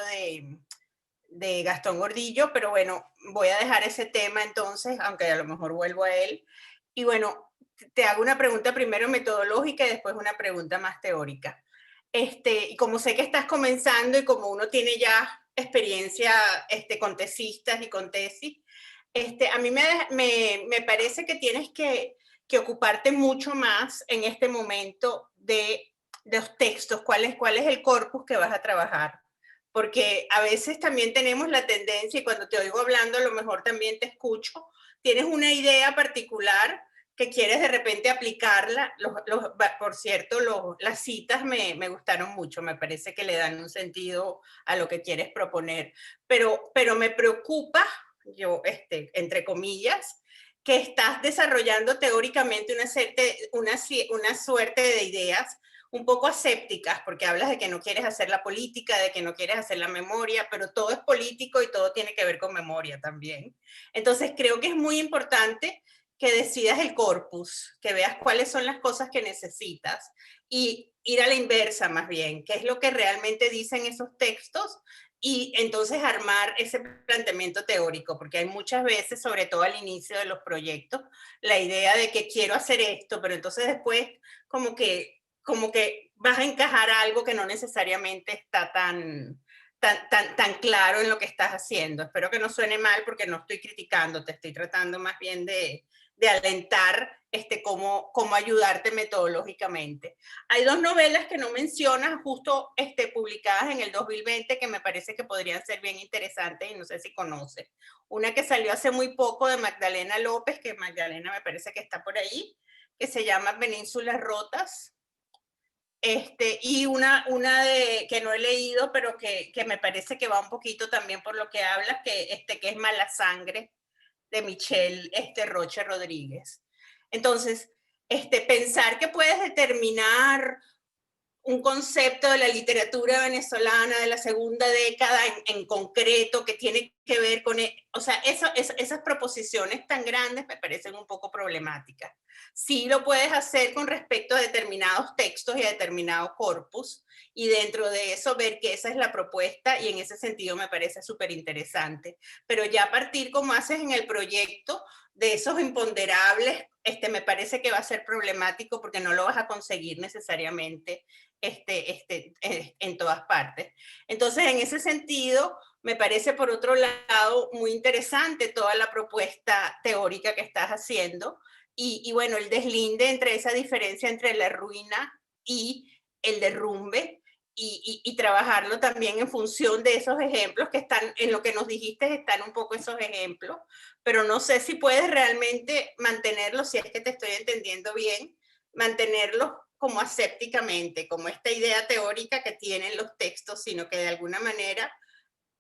de Gastón Gordillo, pero bueno, voy a dejar ese tema entonces, aunque a lo mejor vuelvo a él. Y bueno, te hago una pregunta primero metodológica y después una pregunta más teórica. Y como sé que estás comenzando y como uno tiene ya experiencia con tesistas y con tesis, a mí me parece que tienes que ocuparte mucho más en este momento de los textos, cuál es el corpus que vas a trabajar. Porque a veces también tenemos la tendencia, y cuando te oigo hablando a lo mejor también te escucho, tienes una idea particular que quieres de repente aplicarla. Por cierto, las citas me gustaron mucho, me parece que le dan un sentido a lo que quieres proponer, pero me preocupa, yo, entre comillas, que estás desarrollando teóricamente una suerte de ideas un poco asépticas, porque hablas de que no quieres hacer la política, de que no quieres hacer la memoria, pero todo es político y todo tiene que ver con memoria también. Entonces creo que es muy importante que decidas el corpus, que veas cuáles son las cosas que necesitas y ir a la inversa más bien, qué es lo que realmente dicen esos textos y entonces armar ese planteamiento teórico, porque hay muchas veces, sobre todo al inicio de los proyectos, la idea de que quiero hacer esto, pero entonces después como que vas a encajar algo que no necesariamente está tan claro en lo que estás haciendo. Espero que no suene mal porque no estoy criticando, te estoy tratando más bien de alentar cómo ayudarte metodológicamente. Hay dos novelas que no mencionas, justo publicadas en el 2020, que me parece que podrían ser bien interesantes y no sé si conoces. Una que salió hace muy poco de Magdalena López, que Magdalena me parece que está por ahí, que se llama Penínsulas Rotas. Y una que no he leído, pero que me parece que va un poquito también por lo que hablas, que es Mala Sangre, de Michelle Roche Rodríguez. Entonces, pensar que puedes determinar un concepto de la literatura venezolana de la segunda década en concreto que tiene que ver con, o sea, esas proposiciones tan grandes me parecen un poco problemáticas. Sí lo puedes hacer con respecto a determinados textos y a determinados corpus, y dentro de eso ver que esa es la propuesta, y en ese sentido me parece súper interesante. Pero ya a partir, como haces en el proyecto, de esos imponderables, me parece que va a ser problemático porque no lo vas a conseguir necesariamente en todas partes. Entonces, en ese sentido, me parece, por otro lado, muy interesante toda la propuesta teórica que estás haciendo, y bueno, el deslinde entre esa diferencia entre la ruina y el derrumbe, y trabajarlo también en función de esos ejemplos que están, en lo que nos dijiste, están un poco esos ejemplos, pero no sé si puedes realmente mantenerlos, si es que te estoy entendiendo bien, mantenerlos como asépticamente, como esta idea teórica que tienen los textos, sino que de alguna manera,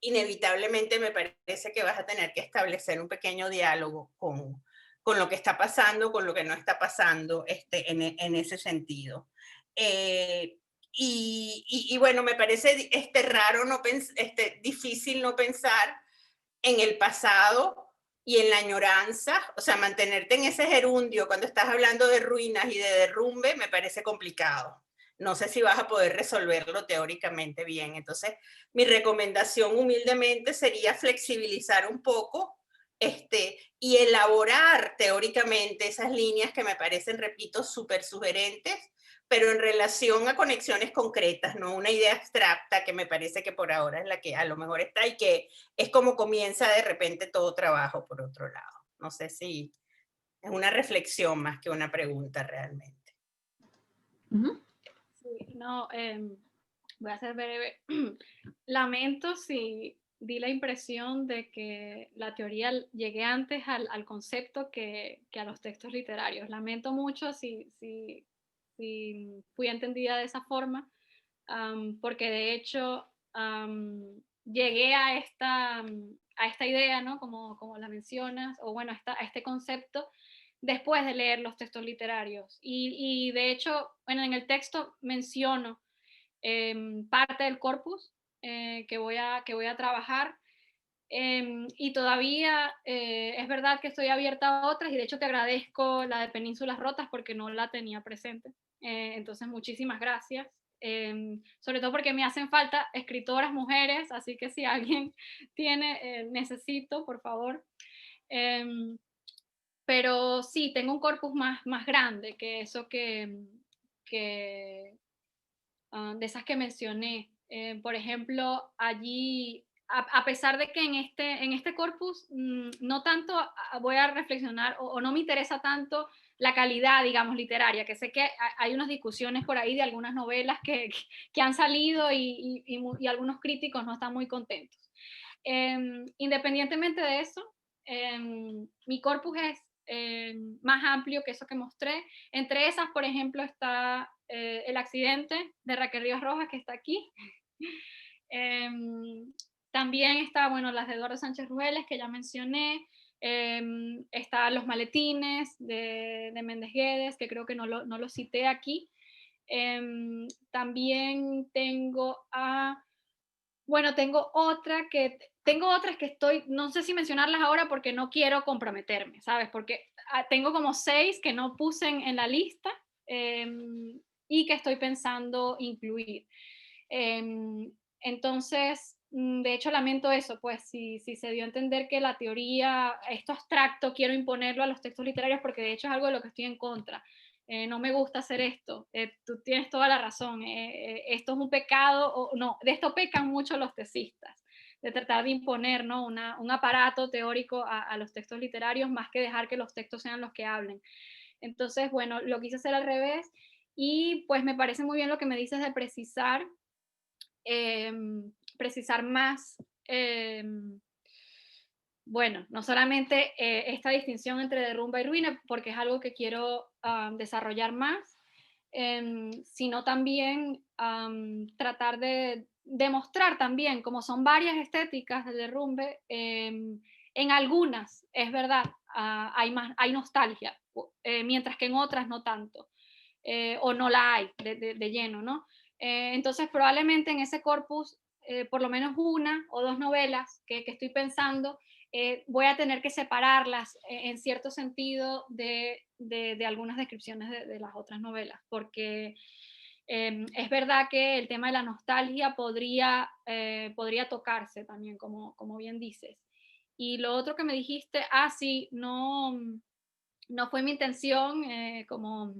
inevitablemente me parece que vas a tener que establecer un pequeño diálogo con lo que está pasando, con lo que no está pasando en ese sentido. Y bueno, me parece raro, difícil no pensar en el pasado y en la añoranza, o sea, mantenerte en ese gerundio cuando estás hablando de ruinas y de derrumbe me parece complicado. No sé si vas a poder resolverlo teóricamente bien. Entonces, mi recomendación humildemente sería flexibilizar un poco y elaborar teóricamente esas líneas que me parecen, repito, súper sugerentes, pero en relación a conexiones concretas, no una idea abstracta que me parece que por ahora es la que a lo mejor está, y que es como comienza de repente todo trabajo por otro lado. No sé si es una reflexión más que una pregunta realmente. Sí, no, voy a ser breve. Lamento si di la impresión de que la teoría llegué antes al concepto que a los textos literarios. Lamento mucho si fui entendida de esa forma, porque de hecho llegué a esta idea, ¿no? Como la mencionas, o bueno, a este concepto después de leer los textos literarios. Y de hecho, bueno, en el texto menciono parte del corpus que voy a trabajar. Y todavía es verdad que estoy abierta a otras, y de hecho te agradezco la de Penínsulas Rotas porque no la tenía presente. Entonces, muchísimas gracias. Sobre todo porque me hacen falta escritoras mujeres, así que si alguien tiene, necesito, por favor. Pero sí, tengo un corpus más grande que eso de esas que mencioné. Por ejemplo, allí, a pesar de que en este corpus no tanto voy a reflexionar, o no me interesa tanto la calidad, digamos, literaria, que sé que hay unas discusiones por ahí de algunas novelas que han salido, y algunos críticos no están muy contentos. Independientemente de eso, mi corpus es más amplio que eso que mostré. Entre esas, por ejemplo, está El accidente de Raquel Ríos Rojas, que está aquí. También está, bueno, las de Eduardo Sánchez Rueles, que ya mencioné. Está Los maletines de Méndez Guedes, que creo que no lo cité aquí. También tengo tengo otras que no sé si mencionarlas ahora porque no quiero comprometerme, ¿sabes? Porque tengo como 6 que no puse en la lista, y que estoy pensando incluir. Entonces, de hecho, lamento eso, pues si se dio a entender que la teoría, esto abstracto, quiero imponerlo a los textos literarios, porque de hecho es algo de lo que estoy en contra. No me gusta hacer esto. Tú tienes toda la razón. Esto es un pecado, o no, de esto pecan mucho los tesistas, de tratar de imponer, ¿no? un aparato teórico a los textos literarios, más que dejar que los textos sean los que hablen. Entonces, bueno, lo quise hacer al revés, y pues me parece muy bien lo que me dices de precisar más, bueno, no solamente esta distinción entre derrumba y ruina, porque es algo que quiero desarrollar más, sino también tratar de demostrar también, como son varias estéticas del derrumbe, en algunas, es verdad, hay nostalgia, mientras que en otras no tanto, o no la hay de lleno, ¿no? Entonces probablemente en ese corpus, por lo menos una o dos novelas que estoy pensando, voy a tener que separarlas en cierto sentido de algunas descripciones de las otras novelas, porque es verdad que el tema de la nostalgia podría tocarse también, como bien dices. Y lo otro que me dijiste, sí, no fue mi intención como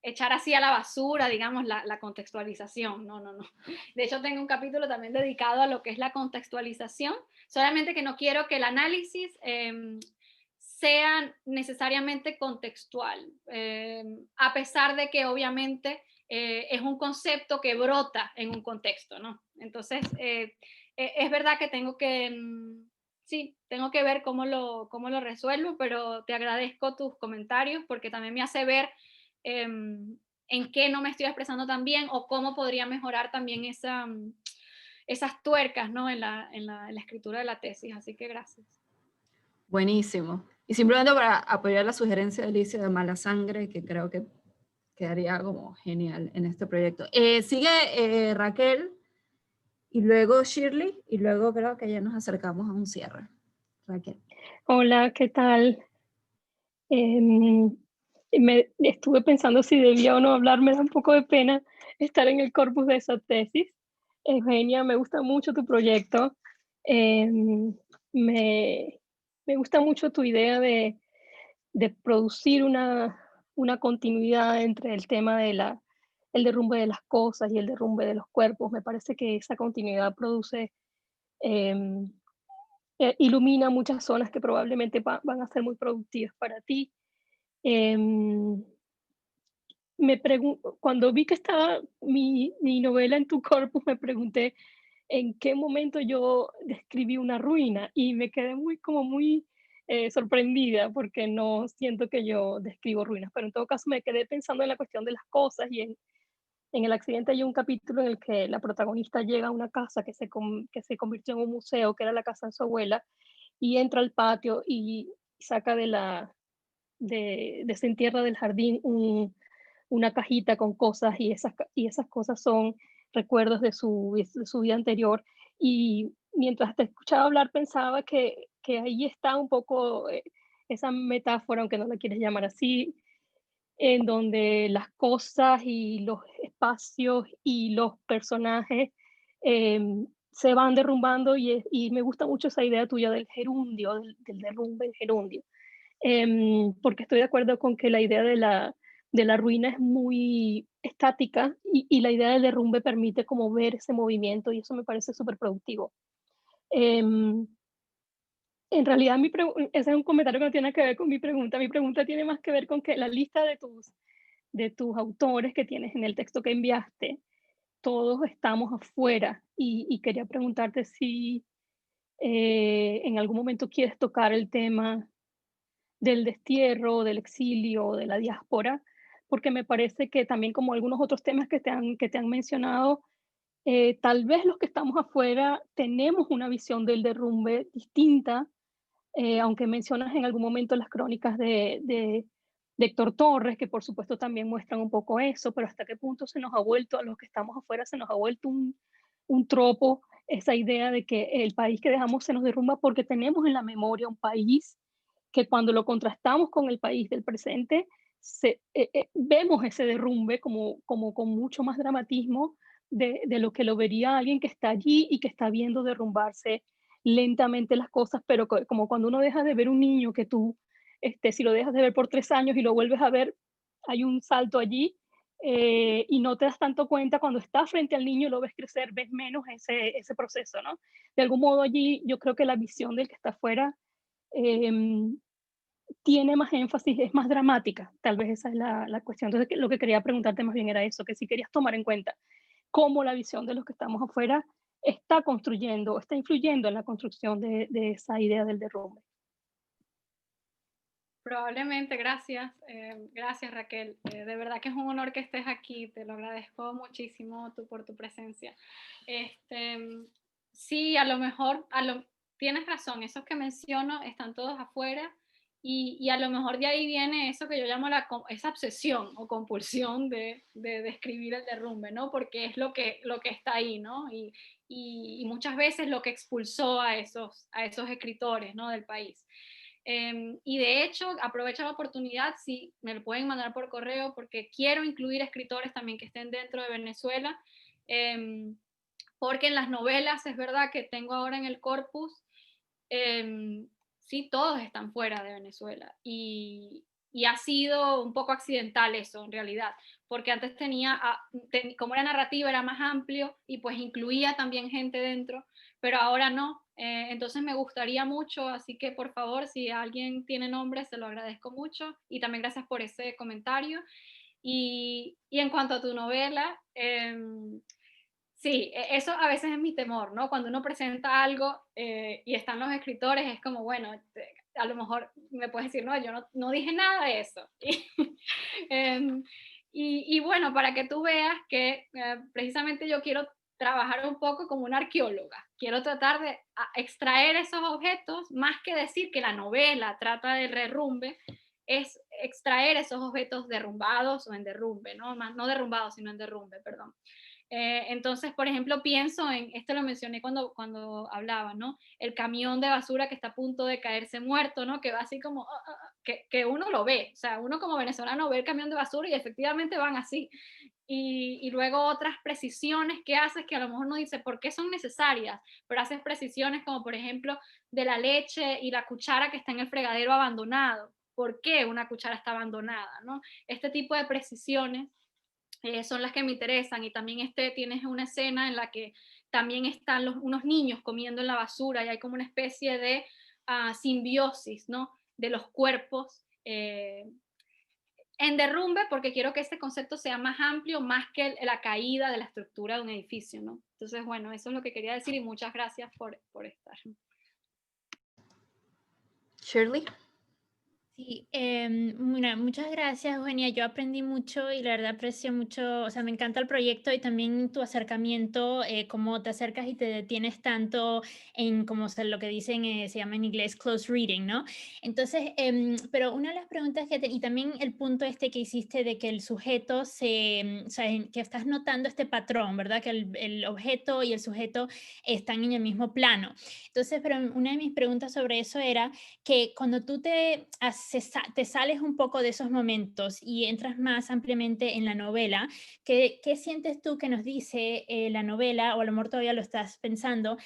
echar así a la basura, digamos, la contextualización. No. De hecho, tengo un capítulo también dedicado a lo que es la contextualización, solamente que no quiero que el análisis sea necesariamente contextual, a pesar de que obviamente es un concepto que brota en un contexto, ¿no? Entonces, es verdad que tengo que... sí, tengo que ver cómo lo resuelvo, pero te agradezco tus comentarios porque también me hace ver en qué no me estoy expresando tan bien o cómo podría mejorar también esas tuercas, ¿no? en la escritura de la tesis. Así que gracias. Buenísimo. Y simplemente para apoyar la sugerencia de Alicia de Mala Sangre, que creo que quedaría como genial en este proyecto. Sigue Raquel, y luego Shirley, y luego creo que ya nos acercamos a un cierre. Raquel. Hola, ¿qué tal? Me estuve pensando si debía o no hablar, me da un poco de pena estar en el corpus de esa tesis. Eugenia, me gusta mucho tu proyecto. Me gusta mucho tu idea de producir una continuidad entre el tema de el derrumbe de las cosas y el derrumbe de los cuerpos. Me parece que esa continuidad produce, ilumina muchas zonas que probablemente van a ser muy productivas para ti. Cuando vi que estaba mi novela en tu corpus, me pregunté en qué momento yo describí una ruina y me quedé muy sorprendida porque no siento que yo describo ruinas, pero en todo caso me quedé pensando en la cuestión de las cosas y en el accidente hay un capítulo en el que la protagonista llega a una casa que se convirtió en un museo, que era la casa de su abuela, y entra al patio y saca se entierra del jardín una cajita con cosas y esas cosas son recuerdos de su vida anterior. Y mientras te escuchaba hablar pensaba que ahí está un poco esa metáfora, aunque no la quieres llamar así, en donde las cosas y los espacios y los personajes se van derrumbando y me gusta mucho esa idea tuya del gerundio, del derrumbe del gerundio. Porque estoy de acuerdo con que la idea de la ruina es muy estática y la idea del derrumbe permite como ver ese movimiento y eso me parece súper productivo. En realidad, ese es un comentario que no tiene que ver con mi pregunta. Mi pregunta tiene más que ver con que la lista de tus autores que tienes en el texto que enviaste, todos estamos afuera y quería preguntarte si en algún momento quieres tocar el tema del destierro, del exilio, de la diáspora, porque me parece que también como algunos otros temas que te han mencionado, tal vez los que estamos afuera tenemos una visión del derrumbe distinta, aunque mencionas en algún momento las crónicas de Héctor Torres, que por supuesto también muestran un poco eso, pero hasta qué punto se nos ha vuelto, a los que estamos afuera, se nos ha vuelto un tropo, esa idea de que el país que dejamos se nos derrumba porque tenemos en la memoria un país que cuando lo contrastamos con el país del presente, vemos ese derrumbe como con mucho más dramatismo de lo que lo vería alguien que está allí y que está viendo derrumbarse lentamente las cosas, pero como cuando uno deja de ver un niño que tú, si lo dejas de ver por 3 años y lo vuelves a ver, hay un salto allí y no te das tanto cuenta cuando estás frente al niño y lo ves crecer, ves menos ese proceso, ¿no? De algún modo allí yo creo que la visión del que está afuera tiene más énfasis, es más dramática. Tal vez esa es la cuestión. Entonces, lo que quería preguntarte más bien era eso, que si querías tomar en cuenta cómo la visión de los que estamos afuera está construyendo, está influyendo en la construcción de esa idea del derrumbe. Probablemente, gracias. Gracias, Raquel. De verdad que es un honor que estés aquí. Te lo agradezco muchísimo por tu presencia. Sí, a lo mejor, tienes razón, esos que menciono están todos afuera y a lo mejor de ahí viene eso que yo llamo esa obsesión o compulsión de describir el derrumbe, ¿no? Porque es lo que está ahí, ¿no? Y muchas veces lo que expulsó a esos escritores, ¿no? Del país. Y de hecho, aprovecho la oportunidad, si me lo pueden mandar por correo, porque quiero incluir escritores también que estén dentro de Venezuela, porque en las novelas es verdad que tengo ahora en el corpus, sí, todos están fuera de Venezuela, y ha sido un poco accidental eso en realidad, porque antes como era narrativa era más amplio y pues incluía también gente dentro, pero ahora no. Entonces me gustaría mucho, así que por favor, si alguien tiene nombre, se lo agradezco mucho, y también gracias por ese comentario. Y en cuanto a tu novela, sí, eso a veces es mi temor, ¿no? Cuando uno presenta algo y están los escritores, es como, bueno, a lo mejor me puedes decir, no, yo no dije nada de eso. Y bueno, para que tú veas que precisamente yo quiero trabajar un poco como una arqueóloga. Quiero tratar de extraer esos objetos, más que decir que la novela trata del derrumbe, es extraer esos objetos derrumbados o en derrumbe, ¿no? No derrumbados, sino en derrumbe, perdón. Entonces, por ejemplo, pienso en, esto lo mencioné cuando hablaba, ¿no? El camión de basura que está a punto de caerse muerto, ¿no? Que va así como, que uno lo ve, o sea, uno como venezolano ve el camión de basura y efectivamente van así. Y luego otras precisiones que haces que a lo mejor uno dice, ¿por qué son necesarias? Pero haces precisiones como, por ejemplo, de la leche y la cuchara que está en el fregadero abandonado. ¿Por qué una cuchara está abandonada, ¿no? Este tipo de precisiones son las que me interesan. Y también tienes una escena en la que también están unos niños comiendo en la basura y hay como una especie de simbiosis, ¿no? De los cuerpos en derrumbe, porque quiero que este concepto sea más amplio, más que la caída de la estructura de un edificio, ¿no? Entonces, bueno, eso es lo que quería decir y muchas gracias por estar. Shirley. Sí, bueno, muchas gracias, Eugenia. Yo aprendí mucho y la verdad aprecio mucho, o sea, me encanta el proyecto y también tu acercamiento, cómo te acercas y te detienes tanto en, como lo que dicen, se llama en inglés close reading, ¿no? Entonces, pero una de las preguntas y también el punto que hiciste de que el sujeto o sea, que estás notando este patrón, ¿verdad? Que el objeto y el sujeto están en el mismo plano. Entonces, pero una de mis preguntas sobre eso era que cuando tú te sales un poco de esos momentos y entras más ampliamente en la novela, ¿qué sientes tú que nos dice la novela, o a lo mejor todavía lo estás pensando,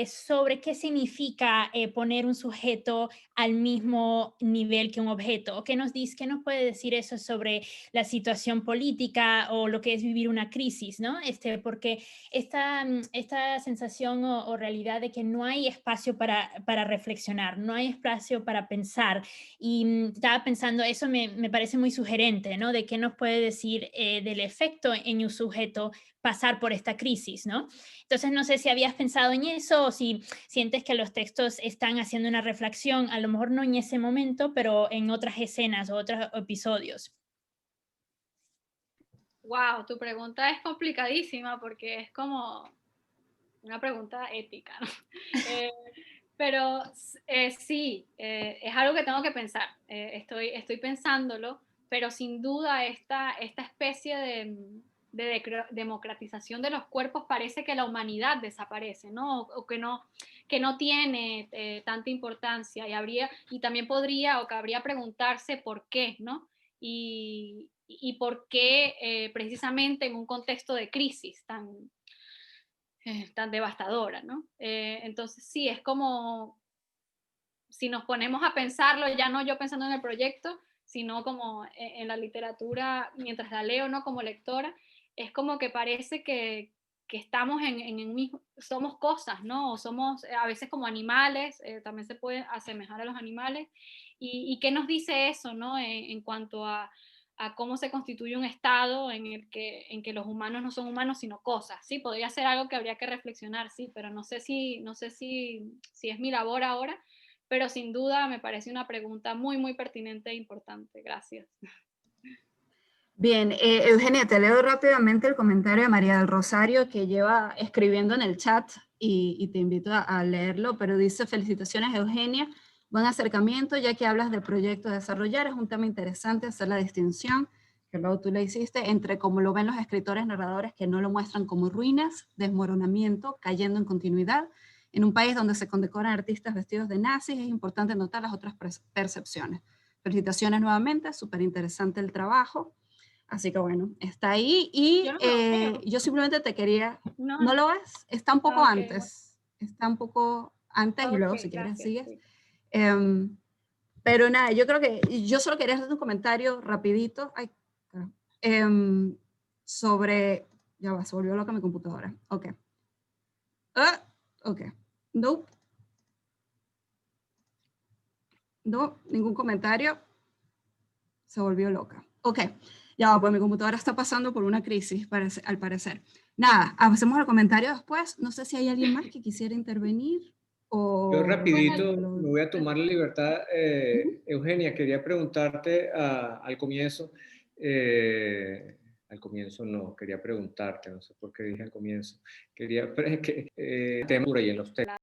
sobre qué significa poner un sujeto al mismo nivel que un objeto? ¿O qué nos puede decir eso sobre la situación política o lo que es vivir una crisis, ¿no? Porque esta sensación o realidad de que no hay espacio para reflexionar, no hay espacio para pensar. Y estaba pensando, eso me parece muy sugerente, ¿no? De qué nos puede decir del efecto en un sujeto pasar por esta crisis, ¿no? Entonces, no sé si habías pensado en eso o si sientes que los textos están haciendo una reflexión, a lo mejor no en ese momento, pero en otras escenas o otros episodios. Wow, tu pregunta es complicadísima porque es como una pregunta ética, ¿no? Pero sí, es algo que tengo que pensar. Estoy pensándolo, pero sin duda esta especie de democratización de los cuerpos parece que la humanidad desaparece, ¿no? O que no tiene tanta importancia, y también podría o cabría preguntarse por qué, ¿no? Y por qué precisamente en un contexto de crisis tan devastadora, ¿no? Entonces sí, es como, si nos ponemos a pensarlo, ya no yo pensando en el proyecto, sino como en la literatura, mientras la leo, ¿no? Como lectora, es como que parece que estamos en el mismo, somos cosas, ¿no? O somos a veces como animales, también se puede asemejar a los animales. ¿Y qué nos dice eso, ¿no? En cuanto a cómo se constituye un estado en que los humanos no son humanos sino cosas, ¿sí? Podría ser algo que habría que reflexionar, sí, pero no sé si es mi labor ahora, pero sin duda me parece una pregunta muy, muy pertinente e importante. Gracias. Bien, Eugenia, te leo rápidamente el comentario de María del Rosario que lleva escribiendo en el chat y te invito a leerlo, pero dice: felicitaciones Eugenia, buen acercamiento ya que hablas del proyecto a desarrollar, es un tema interesante hacer la distinción, que luego tú le hiciste, entre cómo lo ven los escritores narradores que no lo muestran como ruinas, desmoronamiento, cayendo en continuidad. En un país donde se condecoran artistas vestidos de nazis, es importante notar las otras percepciones. Felicitaciones nuevamente, súper interesante el trabajo. Así que bueno, está ahí y Yo no lo veo. yo simplemente te quería... No, ¿No lo ves? Está un poco ok, antes. Está un poco antes y luego ok, si quieres gracias. sigues. Sí. Pero nada, yo creo que yo solo quería hacer un comentario rapidito sobre... Ya va, se volvió loca mi computadora. Ok. Ok. Nope. No, ningún comentario. Se volvió loca. Ok. Ya, pues mi computadora está pasando por una crisis, al parecer. Nada, hacemos el comentario después. No sé si hay alguien más que quisiera intervenir o... Yo rapidito Bueno, me voy a tomar la libertad. Eugenia, quería preguntarte al comienzo no, quería preguntarte, no sé por qué dije al comienzo, quería que tema y en los textos.